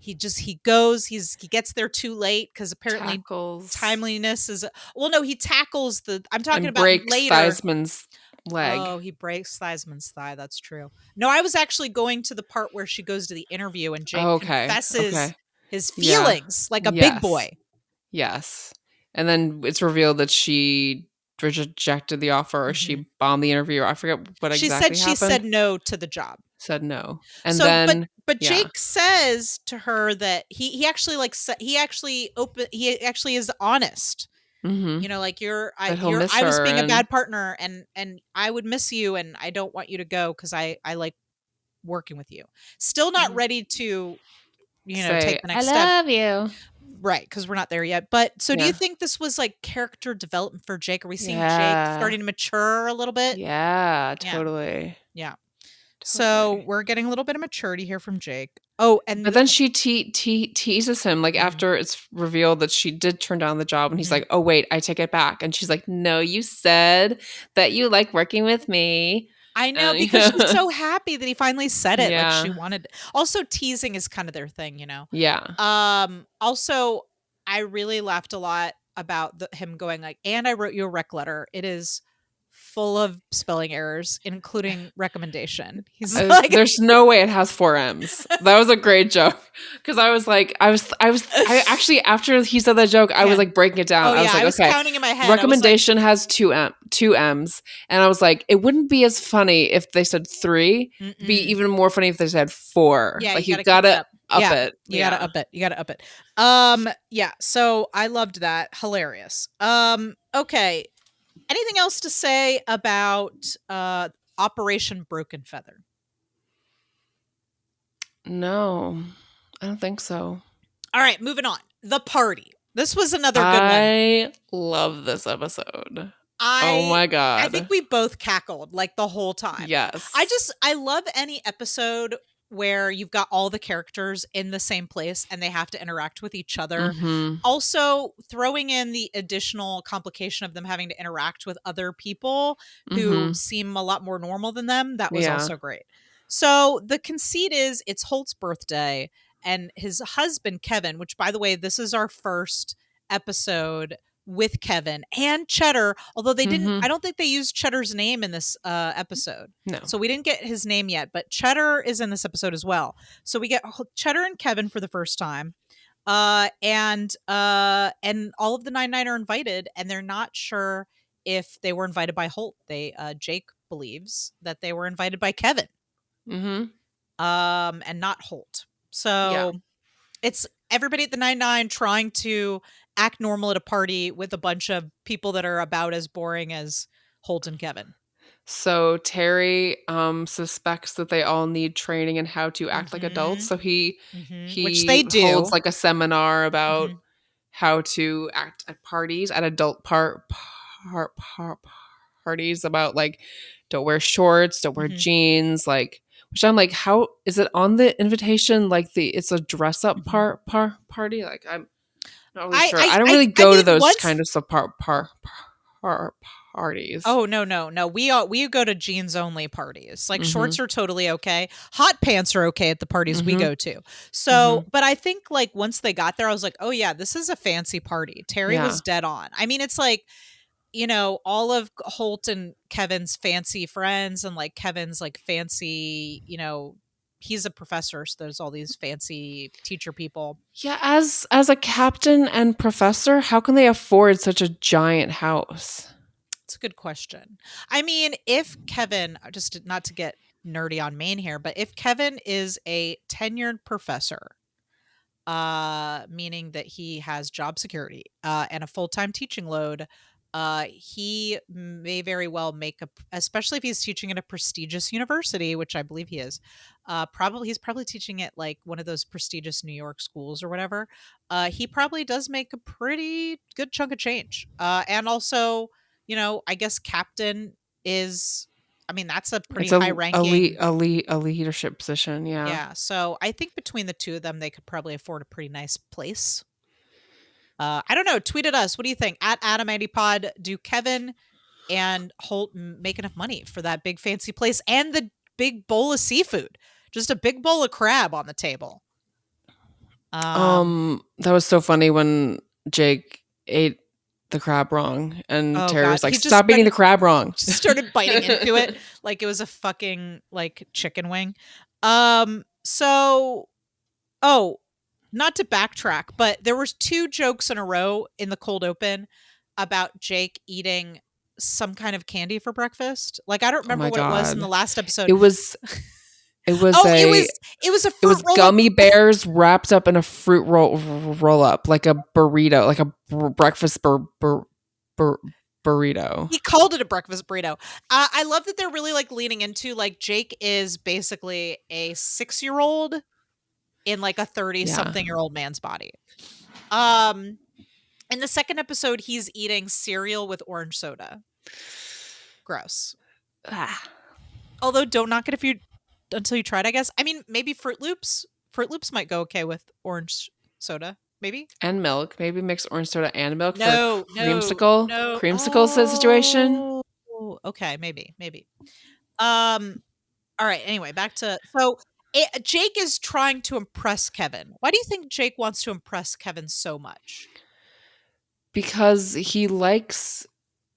he gets there too late because apparently Tackles timeliness is well, no, he tackles I'm talking and about breaks later. Theismann's leg. Oh, he breaks Theismann's thigh. That's true. No, I was actually going to the part where she goes to the interview and Jake Okay, confesses okay. his Yeah. feelings like a big Yes. boy. Yes. And then it's revealed that she rejected the offer or Mhm. she bombed the interview. I forget what She said exactly she said happened. no to the job. Said no. And So, but then but yeah. Jake says to her that he actually like he actually is honest. Mhm. Like That he'll miss I was her being a and bad partner, and I would miss you, and I don't want you to go because I like working with you. Still not mhm. ready to Say, take the "I next step. love you." Right, because we're not there yet. But so do you Yeah. think this was like character development for Jake? Are we seeing Jake Yeah. starting to mature a little bit? Yeah, Yeah. totally. Yeah. So Totally. we're getting a little bit of maturity here from Jake. Oh, But and then she teases him, like, mhm, after it's revealed that she did turn down the job, and he's mhm. like, "Oh, wait, I take it back." And she's like, "No, you said that you like working with me." I know, And, because she's so happy that he finally said it, like she Yeah. wanted. Also, teasing is kind of their thing. Yeah. Also, I really laughed a lot about him going like, "And I wrote you a rec letter. It is full of spelling errors, including recommendation." He's like, There's no way it has 4 M's. That was a great joke because I was like, I actually after he said that joke, I was yeah. like breaking it down. Oh I was yeah, like, I was okay, counting in my head. I was like, recommendation has 2 M's, and I was like, it wouldn't be as funny if they said 3. It'd be mm-mm. even more funny if they said 4. Yeah, Like you you gotta keep it gotta up. up Yeah, it. you gotta Yeah. up it. You gotta up it. Yeah. So I loved that. Hilarious. Okay. Anything else to say about Operation Broken Feather? No, I don't think so. All right, moving on. The party. This was another good one. I love this episode. Oh I my I think god. we both cackled like the whole time. Yes. I love any episode where you've got all the characters in the same place and they have to interact with each other. Mhm. Also, throwing in the additional complication of them having to interact with other people who Mhm. seem a lot more normal than them, that was Yeah. also great. So, the conceit is it's Holt's birthday and his husband Kevin, which by the way, this is our first episode with Kevin and Cheddar, although I Mhm. don't think they used Cheddar's name in this episode. No. So we didn't get his name yet, but Cheddar is in this episode as well. So we get Cheddar and Kevin for the first time. And all of the 99 are invited and they're not sure if they were invited by Holt. Jake believes that they were invited by Kevin Mhm. and not Holt. Yeah. So it's everybody at the 99 trying to act normal at a party with a bunch of people that are about as boring as Holt and Kevin. So Terry suspects that they all need training in how to act like adults. Mhm. So he Mhm. Which they he holds do. like a seminar about Mhm. how to act at parties, at adult parties, about like don't wear shorts, don't wear Mhm. jeans, like, which I'm like, how is it on the invitation? Like it's a dress up Mhm. party. Like I'm not really sure. I don't I really I go to mean those once. kind of parties. Oh, no, no, no. We go to jeans only parties. Like Mhm. shorts are totally okay. Hot pants are okay at the parties we Mhm. go to. So, Mhm. but I think like once they got there I was like, "Oh yeah, this is a fancy party." Terry Yeah. was dead on. I mean, it's like all of Holt and Kevin's fancy friends and like Kevin's like fancy, he's a professor, so there's all these fancy teacher people. Yeah, as a captain and professor, how can they afford such a giant house? It's a good question. I mean, if Kevin, not to get nerdy on Maine here, but if Kevin is a tenured professor, meaning that he has job security and a full-time teaching load, he may very well make especially if he's teaching at a prestigious university, which I believe he is. He's probably teaching at like one of those prestigious New York schools or whatever. He probably does make a pretty good chunk of change. And also, I guess captain is, I mean, that's a pretty It's high a ranking. a leadership position, yeah. Yeah, so I think between the two of them, they could probably afford a pretty nice place. I don't know. Tweet at us. What do you think? At AdamAndyPod, do Kevin and Holt make enough money for that big fancy place and the big bowl of seafood? Just a big bowl of crab on the table. That was so funny when Jake ate the crab wrong, and Oh Terry god, was like, "Stop eating the crab wrong." just started biting into it like it was a fucking like chicken wing. So oh, not to backtrack, but there was 2 jokes in a row in the cold open about Jake eating some kind of candy for breakfast. Like, I don't Oh remember my what it was in the god. last episode. It was it was Oh, it a was it was a it fruit was roll-up gummy with bears wrapped up in a fruit roll up, like a burrito, like a breakfast bur burrito. he called it a breakfast burrito. I love that they're really, like, leaning into, like, Jake is basically a 6-year-old in, like, a Yeah. thirty-something-year-old man's body. Um, in the second episode, he's eating cereal with orange soda. Gross. Ah. Although don't knock it until you try it, I guess. I mean, maybe Fruit Loops. Fruit Loops might go okay with orange soda, maybe? And milk. Maybe mix orange soda and milk for a No, no, no. creamsicle situation. Oh, okay, maybe. Um, all right, anyway, back to Jake is trying to impress Kevin. Why do you think Jake wants to impress Kevin so much? Because he likes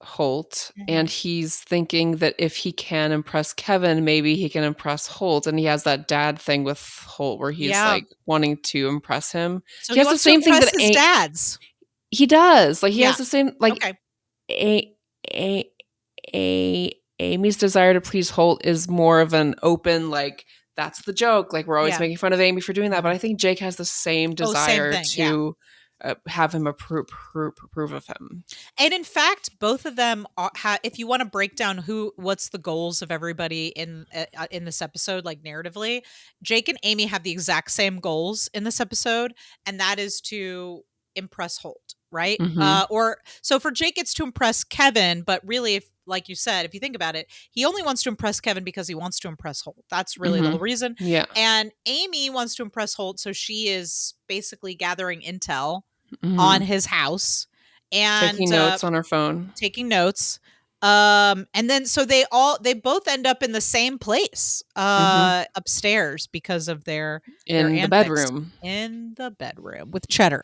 Holt, and Mhm. he's thinking that if he can impress Kevin, maybe he can impress Holt, and he has that dad thing with Holt where he's, Yeah. like, wanting to impress him. So He he has the wants to same thing impress that his dads. he does, like, he has Yeah. the same like, Okay. a a Amy's desire to please Holt is more of an open, like, "That's the joke," like, we're always Yeah. making fun of Amy for doing that, but Mhm. I think Jake has the same Oh, same desire thing. Yeah. to, have him approve of him. And in fact, both of them if you want to break down what's the goals of everybody in this episode, like narratively, Jake and Amy have the exact same goals in this episode, and that is to impress Holt, right? Mhm. Or so for Jake, it's to impress Kevin, but really, if like you said, if you think about it, he only wants to impress Kevin because he wants to impress Holt. That's really the whole Mhm. reason. Yeah. And Amy wants to impress Holt, so she is basically gathering intel on Mhm. his house Taking and notes on her phone. taking notes. And then so they both end up in the same place, Mhm. upstairs because of their In the antics bedroom. in the bedroom with Cheddar.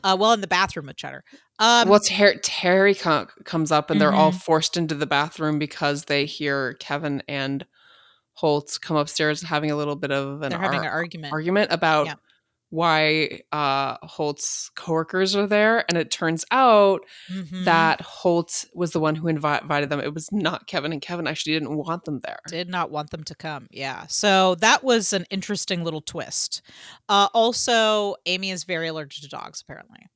Well, in the bathroom with Cheddar. Well, Terry comes up, and they're all Mhm. forced into the bathroom because they hear Kevin and Holt come upstairs having a little bit of an They're having an argument. argument about Yeah. why, Holt's coworkers are there, and it turns out Mhm. that Holt was the one who invited them. It was not Kevin, and Kevin actually didn't want them there. Did not want them to come. Yeah. So that was an interesting little twist. Also, Amy is very allergic to dogs, apparently.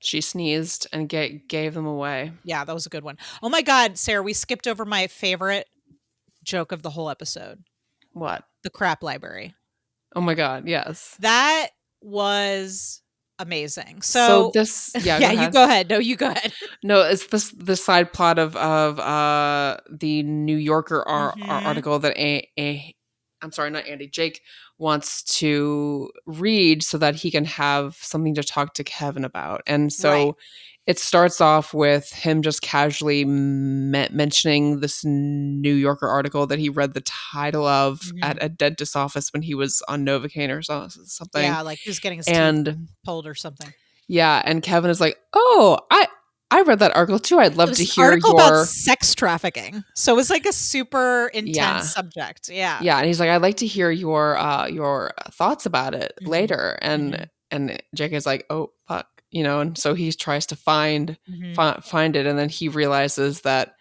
She sneezed and gave them away. Yeah, that was a good one. Oh my god, Sarah, we skipped over my favorite joke of the whole episode. What? The crap library. Oh my god, yes. That was amazing. So So this yeah, go yeah, you ahead. go ahead. No, you go ahead. No, it's the side plot of the New Yorker Mhm. article that I'm sorry, not Andy, Jake wants to read so that he can have something to talk to Kevin about. And Right. so it starts off with him just casually mentioning this New Yorker article that he read the title of Mhm. at a dentist's office when he was on Novocaine or something. Yeah, like he was getting his teeth And pulled or something. yeah, and Kevin is like, "Oh, I read that article too. I'd It love was to an hear article about your." sex trafficking. So it was like a super intense Yeah. subject. Yeah. Yeah, and he's like, "I'd like to hear your thoughts about it Mhm. later." And Mhm. and Jake is like, "Oh, fuck," and so he tries to Mhm. find it, and then he realizes that,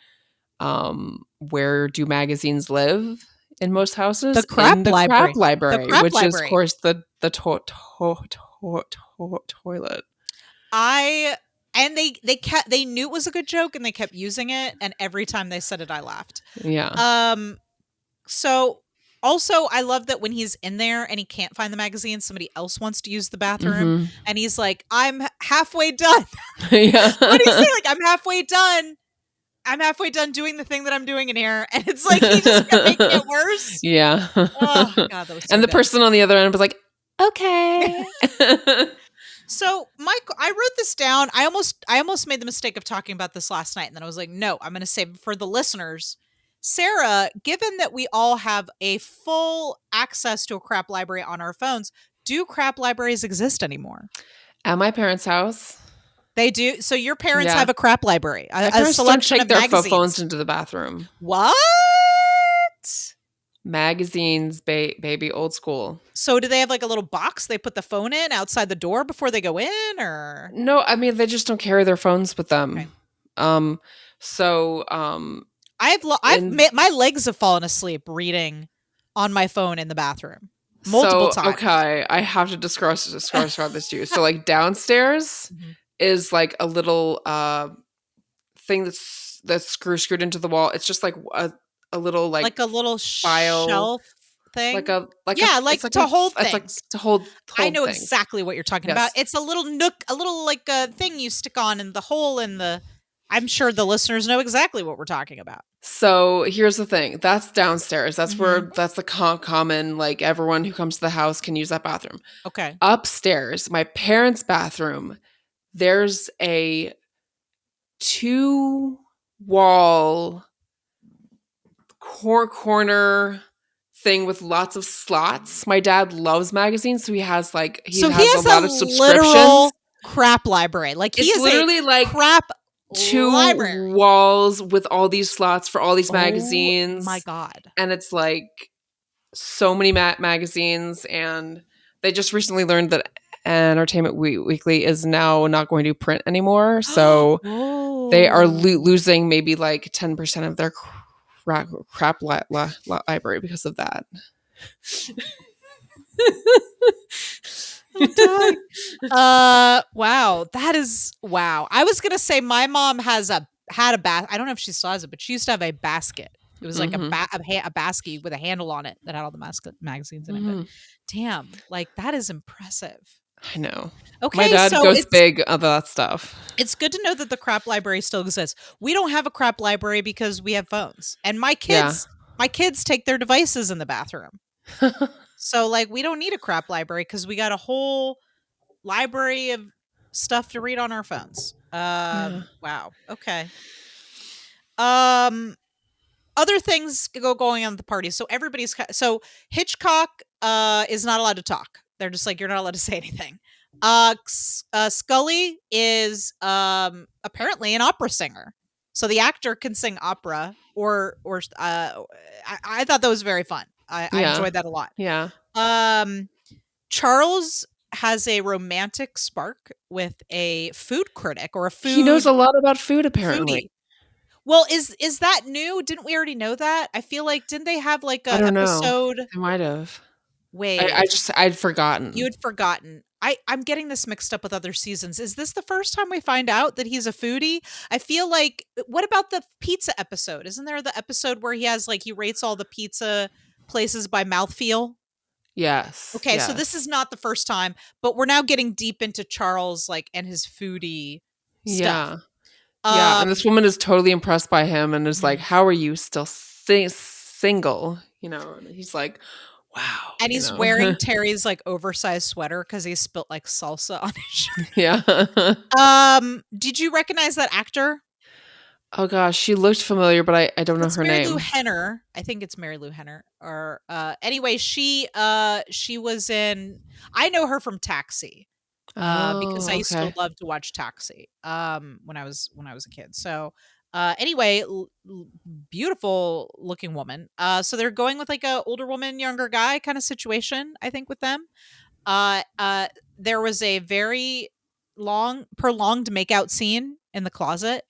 where do magazines live in most The houses? In crap the crap library. The library, crap which is, of library. course, the toilet. I and they knew it was a good joke and they kept using it, and every time they said it, I laughed. Yeah. Um, so also I love that when he's in there and he can't find the magazine, somebody else wants to use the bathroom Mhm. and he's like, "I'm halfway done." What do you say? Yeah. Like, "I'm halfway done. I'm halfway done doing the thing that I'm doing in here." And it's like he just kept making it worse. Yeah. Oh god, that was so And the good. person on the other end was like, "Okay." So, Mike, I wrote this down. I almost made the mistake of talking about this last night, and then I was like, no, I'm going to save it for the listeners. Sarah, given that we all have a full access to a crap library on our phones, do crap libraries exist anymore? At my parents' house, They do. So your parents yeah. have a crap library, My a parents don't selection take of their phones magazines. into the bathroom. What? Magazines, baby, old school. So do they have like a little box they put the phone in outside the door before they go in, or No, I mean, they just don't carry their phones with okay? them. Um, so, in My legs have fallen asleep reading on my phone in the bathroom multiple times. okay, I have to describe this to you. So, like, downstairs Mhm. is, like, a little, thing that's screwed into the wall. It's just, like, a little, like, Like a little file, shelf thing? like a Yeah, f like it's like a to f hold it's like things. to hold I know things. exactly what you're talking about. Yes. It's a little nook, a little like a thing you stick on in the hole in the I'm sure the listeners know exactly what we're talking about. So, here's the thing, that's downstairs, Mhm. that's the common, like, everyone who comes to the house can use that bathroom. Okay. Upstairs, my parents' bathroom, there's a 2-wall corner thing with lots of slots. My dad loves magazines, so he So he has a has a lot of subscriptions. literal crap library. Like he It's is a literally, like, crap 2 library. walls with all these slots for all these Oh my magazines, god. and it's, like, so many magazines, and they just recently learned that Entertainment Weekly is now not going to print anymore, so they are Oh. losing maybe, like, 10% of their crap library because of that. I'm dying. Wow. That is wow. I was gonna say my mom had a I don't know if she still has it, but she used to have a basket. It was like Mhm. a basket with a handle on it that had all the magazines in it. But Mhm. damn, like that is impressive. I know. My Okay, dad so goes big on that stuff. it's good to know that the crap library still exists. We don't have a crap library because we have phones, and Yeah. my kids take their devices in the bathroom. So like we don't need a crap library because we got a whole library of stuff to read on our phones. Yeah. Wow. Okay. Um, other things going on at the party. So so Hitchcock is not allowed to talk. They're just like you're not allowed to say anything. Scully is apparently an opera singer. So the actor can sing opera or I thought that was very fun. I Yeah. enjoyed that a lot. Yeah. Um Charles has a romantic spark with a food critic or a He knows food a lot about food, apparently. foodie. Well, is that new? Didn't we already know that? I feel like didn't they have like I a don't know. episode? They might have. Wait, I'd you forgotten. had forgotten. I'm getting this mixed up with other seasons. Is this the first time we find out that he's a foodie? I feel like what about the pizza episode? Isn't there the episode where he has like he rates all the pizza places by mouthfeel? Yes. Okay, so this Yes. is not the first time, but we're now getting deep into Charles, like, and his foodie stuff. Yeah. Yeah, and Um, this woman is totally impressed by him and is like, mhm. "How are you still single?" And he's like, "Wow," And he's wearing Terry's, like, oversized sweater because he spilt, like, salsa on his shirt. Yeah. Did you recognize that actor? Oh gosh, she looked familiar, but I don't know It's her Mary Lou name. Henner. I think it's Mary Lou Henner or, anyway, she was in I know her from Taxi. Because I Oh, used to okay. love to watch Taxi, when I was a kid. So, anyway, beautiful looking woman. So they're going with like a older woman, younger guy kind of situation, I think, with them. Uh, uh, there was a very prolonged makeout scene in the closet.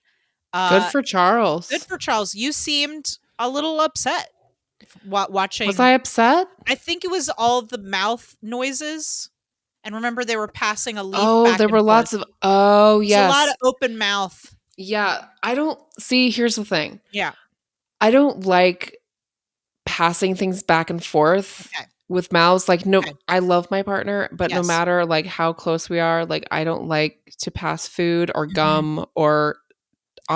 Good Uh, for Good Charles. for Charles. You seemed a little upset Was watching. I upset? I think it was all the mouth noises, and remember they were passing a leaf Oh, back there and were forth. lots of oh, There's a lot of yes. open mouth. Yeah, I don't see, here's the thing. Yeah. I don't like passing things back and forth Okay. with mouths, like, no Okay. I love my partner, but no Yes. matter, like, how close we are, like, I don't like to pass food or Mhm. gum or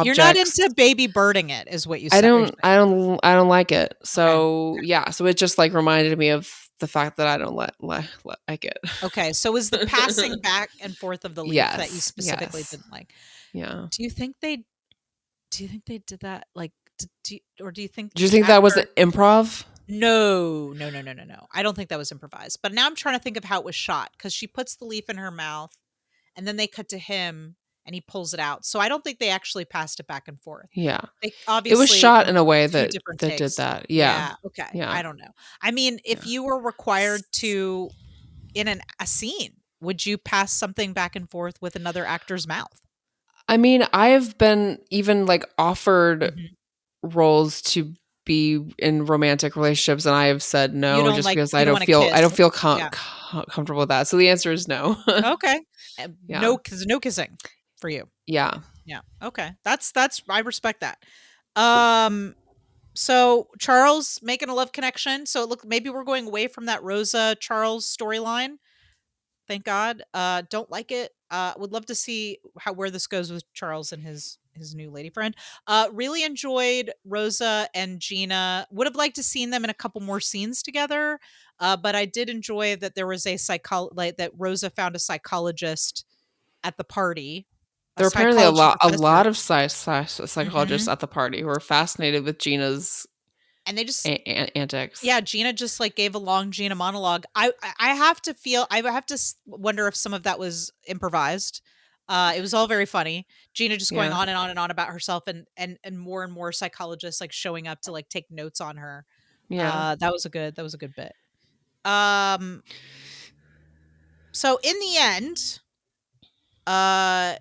You're not objects. into baby birding it is what I you're don't saying. I don't I don't like it. Okay. So, yeah, so it just, like, reminded me of the fact that I don't like it. Okay. So it was the passing back and forth of the leaf that you Yes, specifically yes. didn't like. Yeah. Do you think they do you think they did that, like, d do you or do you think Do you think that was after improv? No, no, no, no, no, no. I don't think that was improvised, but now I'm trying to think of how it was shot because she puts the leaf in her mouth, and then they cut to him, and he pulls it out. So I don't think they actually passed it back and forth. Yeah. They It was obviously shot there in was a a way few that different did takes. that. Yeah. Yeah, okay. Yeah. I don't know. I mean, if Yeah. you were S required to in a scene, would you pass something back and forth with another actor's mouth? I mean, I've been even, like, offered Mhm. roles to be in romantic relationships, and I have said no just because You don't wanna I kiss. don't feel Yeah. comfortable with that. So the answer is no. Okay. Yeah. No kissing for you. Yeah. Yeah. Okay. That's I respect that. Um so Charles making a love connection. So look, maybe we're going away from that Rosa Charles storyline. Thank God. Don't like it. Would love to see where this goes with Charles and his new lady friend. Really enjoyed Rosa and Gina. Would have liked to seen them in a couple more scenes together. But I did enjoy that there was a like that Rosa found a psychologist at the party, a There are apparently psychology a professor. lot of psychologists Mhm. at the party who are fascinated with Gina's And they just antics. yeah, Gina just, like, gave a long Gina monologue. I have to feel I have to wonder if some of that was improvised. It was all very funny. Gina just going Yeah. on and on and on about herself and more psychologists, like, showing up to, like, take notes on her. Yeah. That was a good bit. Um, so in the end, uh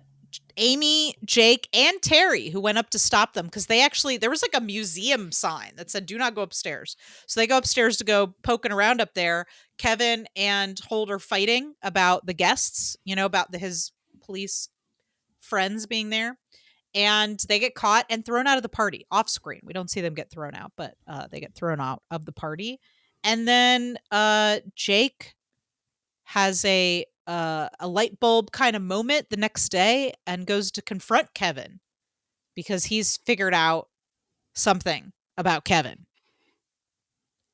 Amy, Jake, and Terry, who went up to stop them because they actually there was like a museum sign that said "Do not go upstairs." So they go upstairs to go poking around up there. Kevin and Holt are fighting about the guests, about his police friends being there, and they get caught and thrown out of the party off screen. We don't see them get thrown out, but they get thrown out of the party. And then Jake has a light bulb kind of moment the next day and goes to confront Kevin because he's figured out something about Kevin.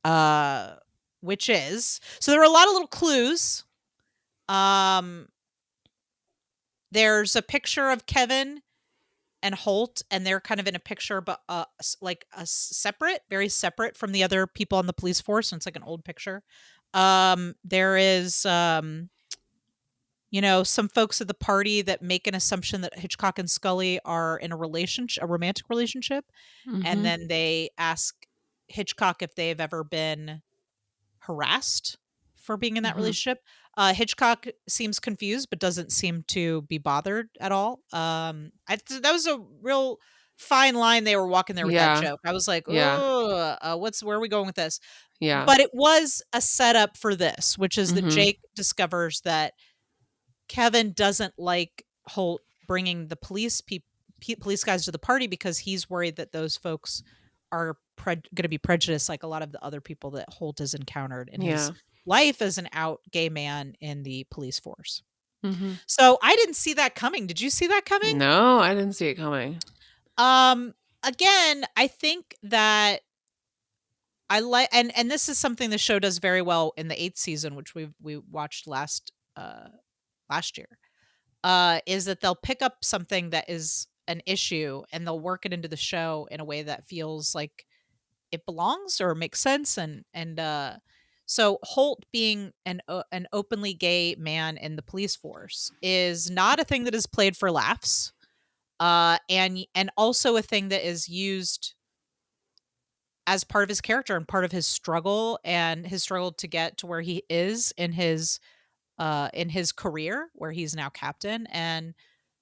Uh which is so there are a lot of little clues. Um there's a picture of Kevin and Holt and they're kind of in a picture but like a separate, very separate from the other people on the police force and it's like an old picture. There is some folks at the party that make an assumption that Hitchcock and Scully are in a romantic relationship, and Mhm. then they ask Hitchcock if they've ever been harassed for being in that Mhm. relationship. Hitchcock seems confused, but doesn't seem to be bothered at all. That was a real fine line they were walking there with that Yeah. joke. I was like, Yeah. oh, where are we going with this? Yeah. But it was a setup for this, which is that Mhm. Jake discovers that Kevin doesn't like Holt bringing the police guys to the party because he's worried that those folks are gonna be prejudiced like a lot of the other people that Holt has encountered in his Yeah. life as an out gay man in the police force. Mhm. So, I didn't see that coming. Did you see that coming? No, I didn't see it coming. Um, Again, I think that I like and this is something the show does very well in the 8th season, which we watched last year. Is that they'll pick up something that is an issue and they'll work it into the show in a way that feels like it belongs or makes sense and so Holt being an openly gay man in the police force is not a thing that is played for laughs and also a thing that is used as part of his character and part of his struggle to get to where he is in his in his career where he's now captain. And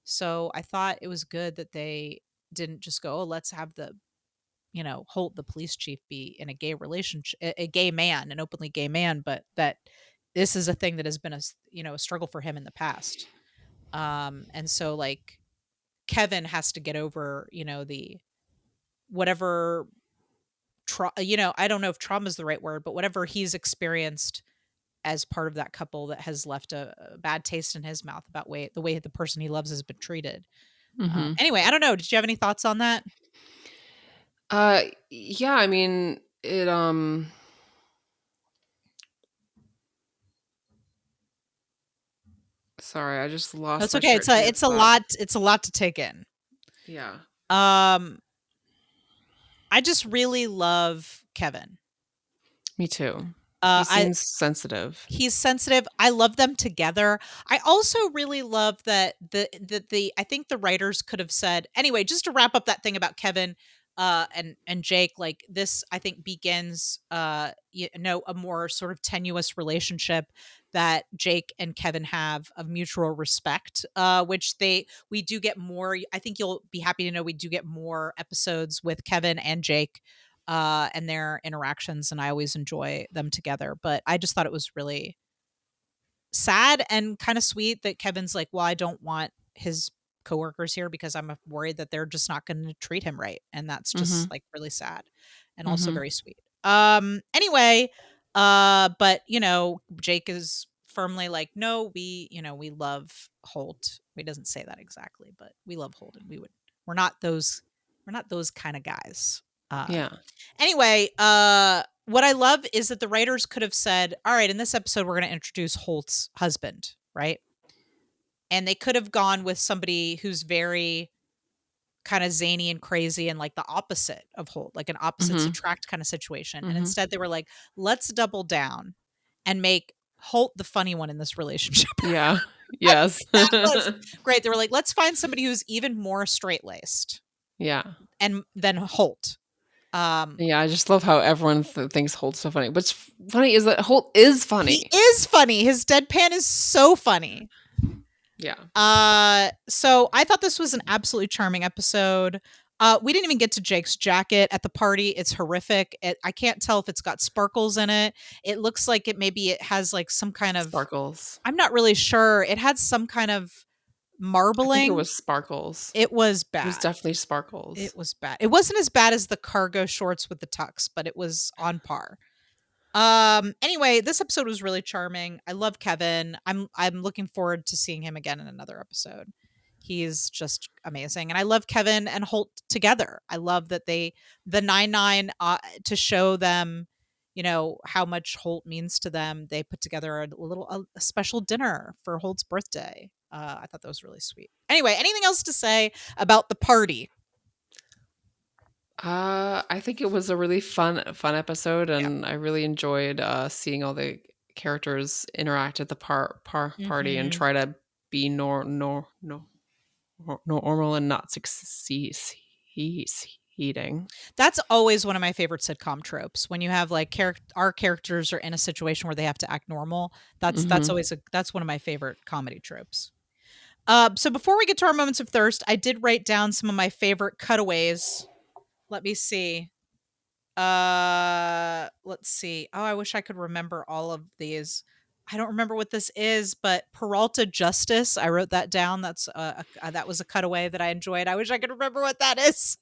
so I thought it was good that they didn't just go, oh, let's have the, Holt, the police chief, be in a gay relationship, a gay man, an openly gay man, but that this is a thing that has been a struggle for him in the past. And so like Kevin has to get over, the whatever I don't know if trauma is the right word, but whatever he's experienced as part of that couple that has left a bad taste in his mouth about the way the person he loves has been treated. Mhm. Anyway, I don't know. Did you have any thoughts on that? Yeah, I mean, sorry, I just lost That's my okay. straight train of It's a thought. lot. It's a lot to take in. Yeah. Um, I just really love Kevin. Me too. He I seems sensitive. He's sensitive. I love them together. I also really love that the I think the writers could have said anyway, just to wrap up that thing about Kevin and Jake, like this I think begins a more sort of tenuous relationship that Jake and Kevin have of mutual respect, which we do get more. I think you'll be happy to know we do get more episodes with Kevin and Jake and their interactions, and I always enjoy them together. But I just thought it was really sad and kind of sweet that Kevin's like, "Well, I don't want his coworkers here because I'm worried that they're just not going to treat him right," and that's just Mhm. like really sad and also Mhm. very sweet. Anyway, but Jake is firmly like, "No, we love Holt." He doesn't say that exactly, but we love Holt, and we're not those we're not those kind of guys. Uh, Yeah. Anyway, what I love is that the writers could have said, "All right, in this episode, we're going to introduce Holt's husband," right? And they could have gone with somebody who's very kind of zany and crazy and like the opposite of Holt, like an opposites Mhm. attract kind of situation. And Mhm. instead, they were like, "Let's double down and make Holt the funny one in this relationship." Yeah. I Yes. think that was great. They were like, "Let's find somebody who's even more straight laced Yeah. and than Holt." Um, Yeah, I just love how everyone thinks Holt's so funny. What's funny is that Holt is he funny. is funny. His deadpan is so funny. Yeah. So I thought this was an absolutely charming episode. We didn't even get to Jake's jacket at the party. It's horrific. I can't tell if it's got sparkles in it. It looks like it has like some kind of Sparkles. I'm not really sure. It had some kind of I think it marbling. was sparkles. It was It was bad. definitely sparkles. It was bad. It wasn't as bad as the cargo shorts with the tux, but it was on par. Anyway, this episode was really charming. I love Kevin. I'm looking forward to seeing him again in another episode. He's just amazing. And I love Kevin and Holt together. I love that the 9-9 to show them, how much Holt means to them. They put together a special dinner for Holt's birthday. I thought that was really sweet. Anyway, anything else to say about the party? I think it was a really fun episode, Yeah. and I really enjoyed seeing all the characters interact at the party and Mhm. try to be normal and not succeeding. That's always one of my favorite sitcom tropes. When you have like our characters are in a situation where they have to act normal. That's Mhm. always that's one of my favorite comedy tropes. So before we get to our moments of thirst, I did write down some of my favorite cutaways. Let me see. Let's see. Oh, I wish I could remember all of these. I don't remember what this is, but Peralta Justice. I wrote that down. That was a cutaway that I enjoyed. I wish I could remember what that is.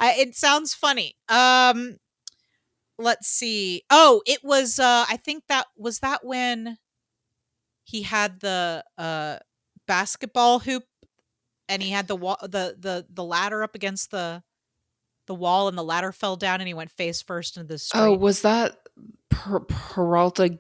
It sounds funny. Let's see. Oh, it was. I think that when he had the basketball hoop and he had the wall, the ladder up against the wall, and the ladder fell down, and he went face first into the Oh, street. was that Peralta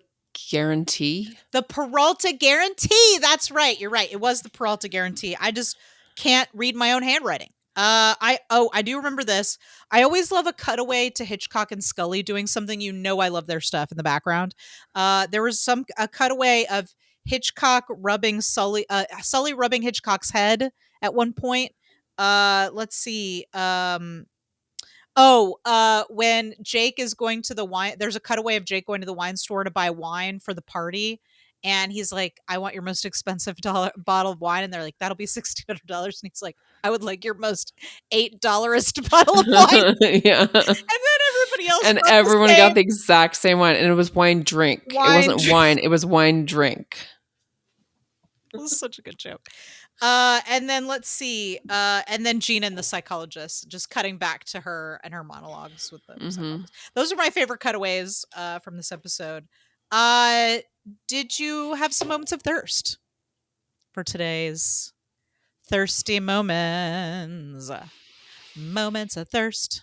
Guarantee? The Peralta guarantee. That's right. You're right. It was the Peralta guarantee. I just can't read my own handwriting. I do remember this. I always love a cutaway to Hitchcock and Scully doing something. I love their stuff in the background. There was a cutaway of Hitchcock rubbing Sully rubbing Hitchcock's head at one point. Let's see. When Jake is going to the wine, there's a cutaway of Jake going to the wine store to buy wine for the party, and he's like, "I want your most expensive bottle of wine," and they're like, "That'll be $1,600," and he's like, "I would like your most $8 bottle of wine," Yeah. and then everybody else And wrote the everyone got same the exact same one, and it was wine drink. It wine. wasn't wine, it was wine drink. It was such a good joke. And then let's see. And then Gina and the psychologist, just cutting back to her and her monologues with the Mhm. psychologist. Those are my favorite cutaways from this episode. Uh, did you have some moments of thirst for today's thirsty moments? Moments of thirst.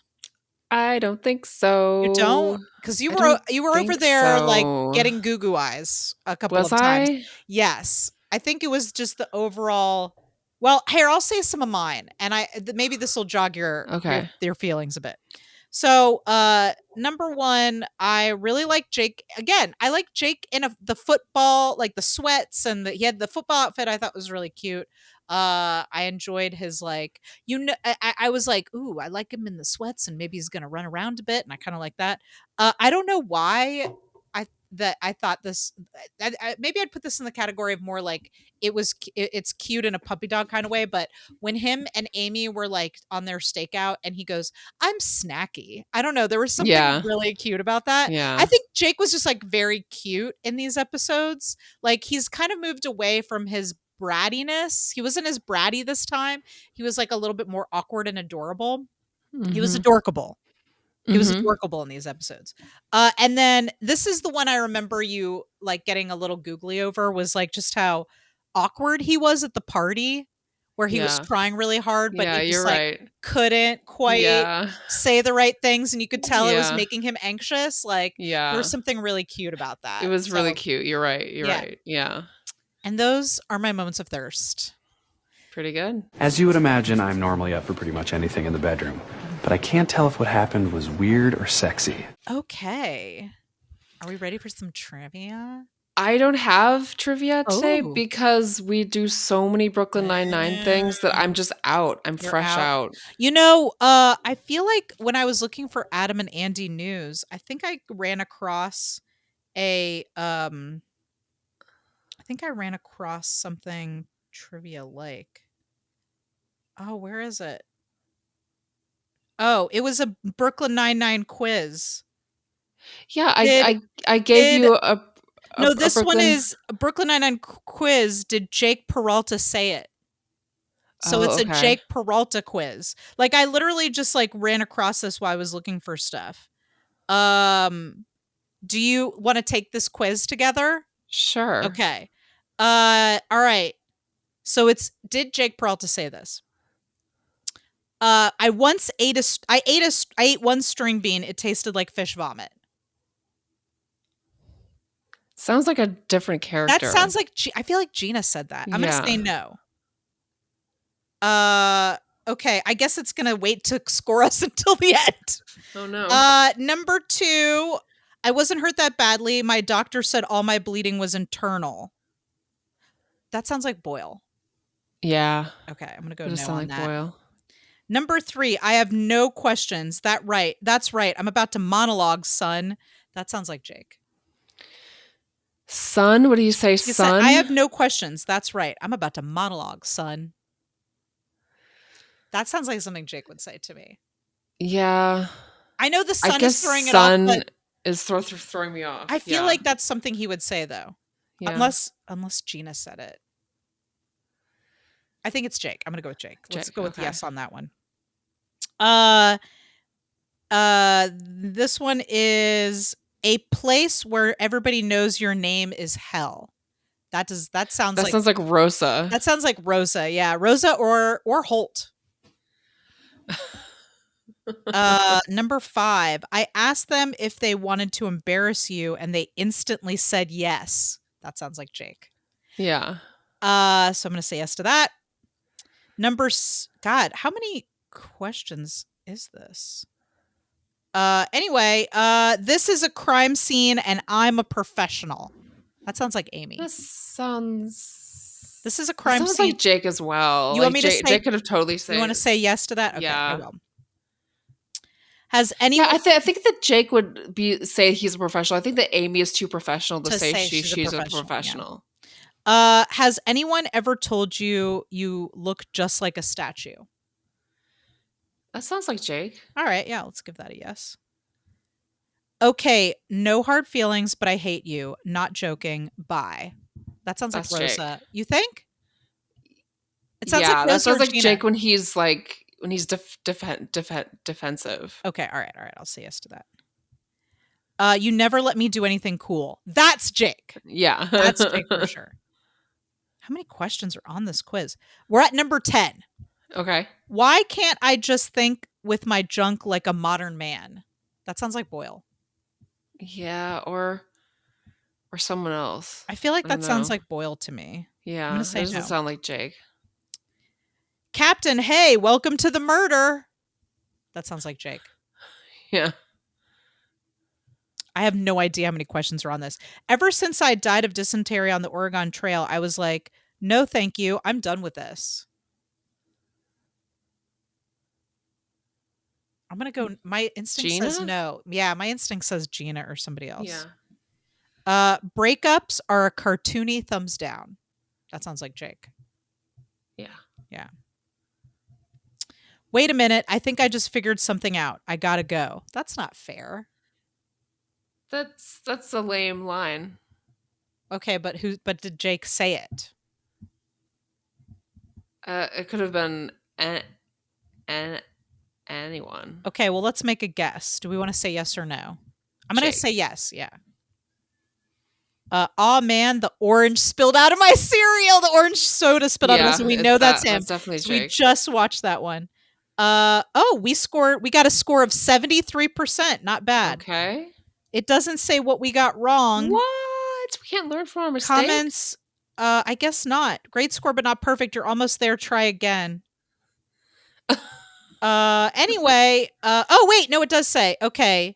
I don't think You don't? so. Because I don't you were over think there, like, so. getting goo goo eyes a couple Was of times. I? Yes. I think it was just the overall well, here, I'll say some of mine, and maybe this will jog Okay. your feelings a bit. So, number 1, I really like Jake again, I like Jake in the football, like, the sweats and he had the football outfit I thought was really cute. I enjoyed his, like, I was like, "Ooh, I like him in the sweats, and maybe he's gonna run around a bit," and I kinda like that. I don't know why I thought this maybe I'd put this in the category of more like it's cute in a puppy dog kind of way, but when him and Amy were like on their stakeout and he goes, "I'm snacky." I don't know, there was something Yeah. really cute about that. I Yeah. think Jake was just like very cute in these episodes. Like he's kind of moved away from his brattiness. He wasn't as bratty this time. He was like a little bit more awkward and adorable. He was Mhm. adorkable. He was Mhm. adorkable in these episodes. And then this is the one I remember you, like, getting a little googly over was, like, just how awkward he was at the party where he was Yeah. trying really hard, but Yeah, he just, you're like, right. couldn't quite Yeah. say the right things, and you could tell it was Yeah. making him anxious, like, there was Yeah. something really cute about It that. was really So, cute. You're right. You're yeah. right. Yeah. And those are my moments of thirst. Pretty good. As you would imagine, I'm normally up for pretty much anything in the bedroom, but I can't tell if what happened was weird or sexy. Okay. Are we ready for some trivia? I don't have trivia today Oh. because we do so many Brooklyn Nine-Nine things that I'm just out. I'm You're fresh out. out. I feel like when I was looking for Adam and Andy news, I think I ran across a I think I ran across something trivia like. Oh, where is it? Oh, it was a Brooklyn Nine-Nine quiz. Yeah, Did I gave did you No, a this one Brooklyn. is a Brooklyn Nine-Nine quiz. Did Jake Peralta say it? So Oh, it's a okay. Jake Peralta quiz. Like I literally just like ran across this while I was looking for stuff. Um Do you want to take this quiz together? Sure. Okay. All right. So did Jake Peralta say this? I once ate I ate one string bean. It tasted like fish vomit. Sounds like a different That character. sounds like I feel like Gina said that. I'm going to say Yeah. no. Uh okay, I guess it's going to wait to score us until the end. Oh no. Number 2, I wasn't hurt that badly. My doctor said all my bleeding was internal. That sounds like Boyle. Yeah. Okay, I'm gonna go It does no sound on like that. Boyle. Number 3, I have no questions. That's right. I'm about to monologue, son. That sounds like Jake. Son? What do you say, He said, I have son? no questions. That's right. I'm about to monologue, son. That sounds like something Jake would say to me. Yeah. I know the I son is guess throwing it off, but son is throwing me off. I feel Yeah. like that's something he would say though. Yeah. Unless Gina said it. I think it's Jake. I'm gonna go with Jake. Let's Jake, go with okay. yes on that one. This one is a place where everybody knows your name is hell. That sounds That like sounds like Rosa. that sounds like Rosa. Yeah, Rosa or Holt. Number 5. I asked them if they wanted to embarrass you and they instantly said yes. That sounds like Jake. Yeah. So I'm going to say yes to that. God, how many questions is this? Anyway, this is a crime scene and I'm a professional. That sounds like Amy. This is a crime sounds scene. like Jake as well. You Like want me to say Jake could have totally said. You want to say yes to that? Okay, I Yeah. will. Has Yeah, anyone I think that Jake would say he's a professional. I think that Amy is too professional to to say say she's a she's a professional? Yeah. professional. Has anyone ever told you you look just like a statue? That sounds like Jake. All right, yeah, let's give that a yes. Okay, no hard feelings, but I hate you. Not joking. Bye. That sounds like That's Jake. Rosa. You think? It sounds like Yeah, that Rosa or sounds like Gina. Jake when he's defensive. Okay, all right. I'll say yes to that. You never let me do anything cool. That's Jake. Yeah. That's Jake for sure. How many questions are on this quiz? We're at number 10. Okay. Why can't I just think with my junk like a modern man? That sounds like Boyle. Yeah, or someone else. I feel like I that don't sounds know. like Boyle to me. Yeah, I'm gonna it say doesn't no. sound like Jake. Captain, hey, welcome to the murder. That sounds like Jake. Yeah. I have no idea how many questions are on this. Ever since I died of dysentery on the Oregon Trail, I was like, no, thank you. I'm done with this. I'm going to go. My instinct says Gina? no. Yeah, my instinct says Gina or somebody else. Yeah. Breakups are a cartoony thumbs down. That sounds like Jake. Yeah. Yeah. Wait a minute. I think I just figured something out. I got to go. That's not fair. That's a lame line. Okay, but did Jake say it? It could have been anyone. Okay, well, let's make a guess. Do we want to say yes or no? I'm going to say yes. Yeah. Oh man, the orange spilled out of my cereal. The orange soda spilled out of it. So we know that's him. That's definitely So Jake. we just watched that one. We got a score of 73%. Not bad. Okay. It doesn't say what we got wrong. What? We can't learn from our mistakes? Comments, I guess not. Great score, but not perfect. You're almost there. Try again. Anyway, oh wait, no, it does say. Okay.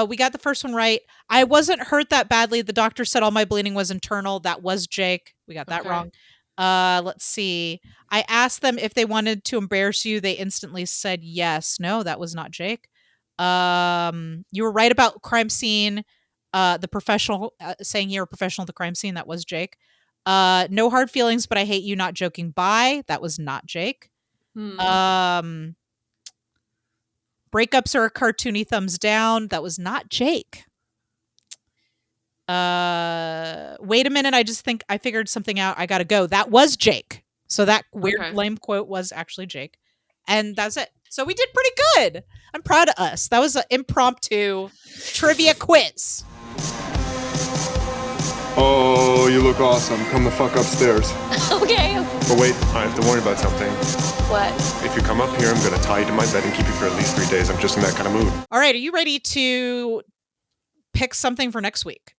We got the first one right. I wasn't hurt that badly. The doctor said all my bleeding was internal. That was Jake. We got that wrong. Let's see. I asked them if they wanted to embarrass you. They instantly said yes. No, that was not Jake. You were right about crime scene. The professional saying you're a professional at the crime scene. That was Jake. No hard feelings, but I hate you. Not joking. Bye. That was not Jake. Breakups are a cartoony thumbs down. That was not Jake. Wait a minute. I just think I figured something out. I gotta go. That was Jake. So that weird lame quote was actually Jake. And that's it. So we did pretty good. I'm proud of us. That was an impromptu trivia quiz. Oh, you look awesome. Come the fuck upstairs. Okay. But wait, I have to warn you about something. What? If you come up here, I'm gonna tie you to my bed and keep you for at least 3 days. I'm just in that kind of mood. All right. Are you ready to pick something for next week?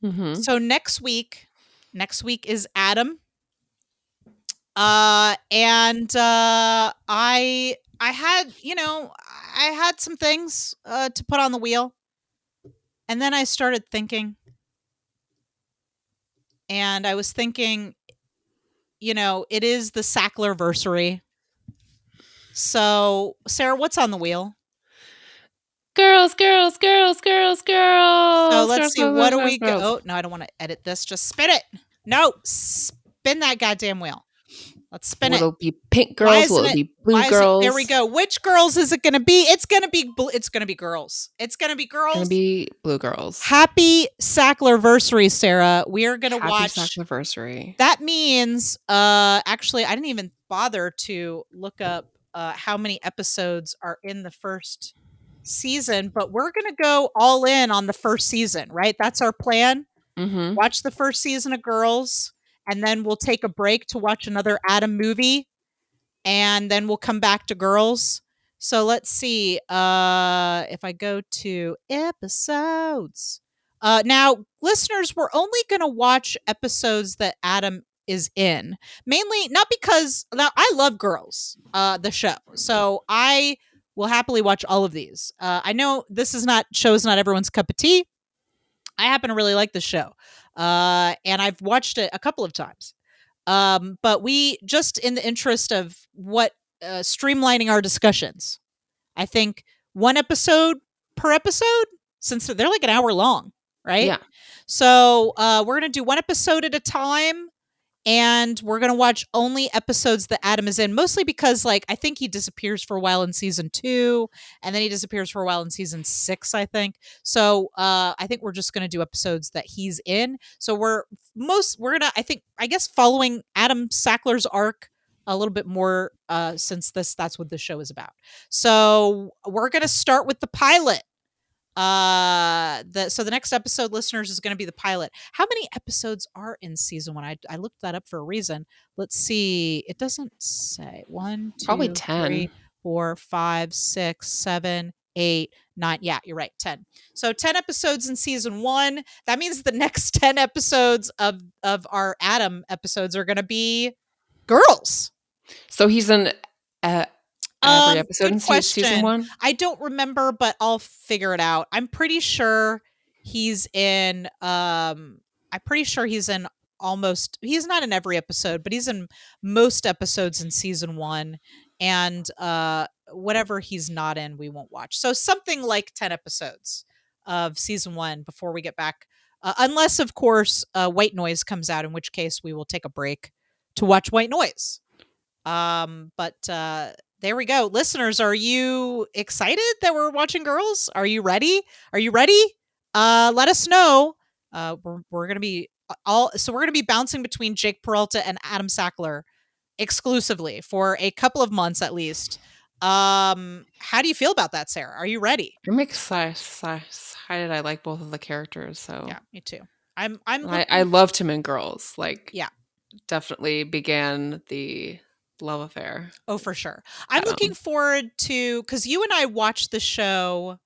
Mm-hmm. So next week is Adam. I had some things to put on the wheel. And then I started thinking. And I was thinking, it is the Sackler-versary. So, Sarah, what's on the wheel? Girls. So let's see. What do we go? Oh, no, I don't want to edit this. Just spin it. No, spin that goddamn wheel. Let's spin it. Will it be pink girls? Will it be blue girls? There we go. Which girls is it going to be? It's going to be girls. It's going to be girls. It's going to be blue girls. Happy Sackler-versary, Sarah. We are going to watch. Happy Sackler-versary. That means, actually, I didn't even bother to look up how many episodes are in the first season, but we're going to go all in on the first season, right? That's our plan. Mm-hmm. Watch the first season of Girls, and then we'll take a break to watch another Adam movie, and then we'll come back to Girls. So let's see. If I go to episodes, now listeners, we're only going to watch episodes that Adam is in, mainly not because now I love Girls, the show, so I will happily watch all of these. I know this is not everyone's cup of tea. I happen to really like the show, and I've watched it a couple of times. But we just, in the interest of what streamlining our discussions, I think one episode per episode, since they're like an hour long, right? Yeah. So we're going to do one episode at a time. And we're going to watch only episodes that Adam is in, mostly because, like, I think he disappears for a while in season 2, and then he disappears for a while in season 6, I think. So I think we're just going to do episodes that he's in. So we're going to, I guess, following Adam Sackler's arc a little bit more since that's what the show is about. So we're going to start with the pilot. So the next episode, listeners, is going to be the pilot. How many episodes are in season 1? I looked that up for a reason. Let's see. It doesn't say. 1, 2, Probably 10. 3, 4, 5, 6, 7, 8, 9. Yeah, you're right. 10. So 10 episodes in season 1. That means the next 10 episodes of our Adam episodes are going to be girls. So he's in every episode in season 1? I don't remember, but I'll figure it out. I'm pretty sure he's in almost, he's not in every episode, but he's in most episodes in season 1. And whatever he's not in, we won't watch. So something like 10 episodes of season 1 before we get back. Unless, of course, White Noise comes out, in which case we will take a break to watch White Noise. But there we go. Listeners, are you excited that we're watching girls? Are you ready? Let us know. We're going to be we're going to be bouncing between Jake Peralta and Adam Sackler exclusively for a couple of months at least. How do you feel about that, Sarah? Are you ready? I'm excited. I like both of the characters, so yeah, me too. I loved him in Girls. Like, yeah, definitely began the love affair. Oh, for sure. I'm looking forward to, because you and I watched the show.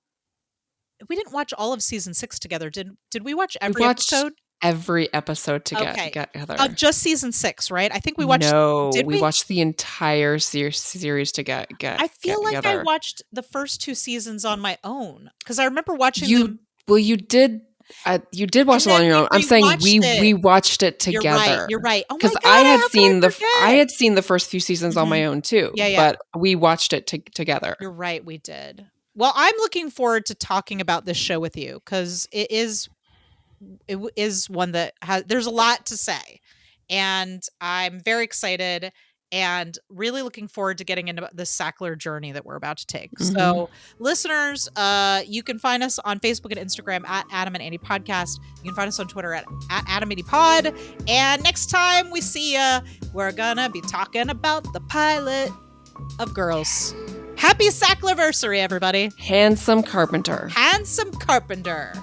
We didn't watch all of season 6 together. Did we watch every episode? Every episode together. Of just season 6, right? I think we watched. No, we watched the entire series together. I feel like I watched the first 2 seasons on my own because I remember watching them. Well, you did. You did watch it on your own. I'm saying we watched it together. You're right. Oh my because God, I had seen the first few seasons on my own too. Yeah. But we watched it together. You're right. We did. Well, I'm looking forward to talking about this show with you because it is one that there's a lot to say, and I'm very excited and really looking forward to getting into the Sackler journey that we're about to take. Mm-hmm. So listeners, you can find us on Facebook and Instagram at Adam and Andy Podcast. You can find us on Twitter at Adam Andy Pod. And next time we see ya, we're gonna be talking about the pilot of Girls. Happy Sacklerversary, everybody. Handsome Carpenter. Handsome Carpenter.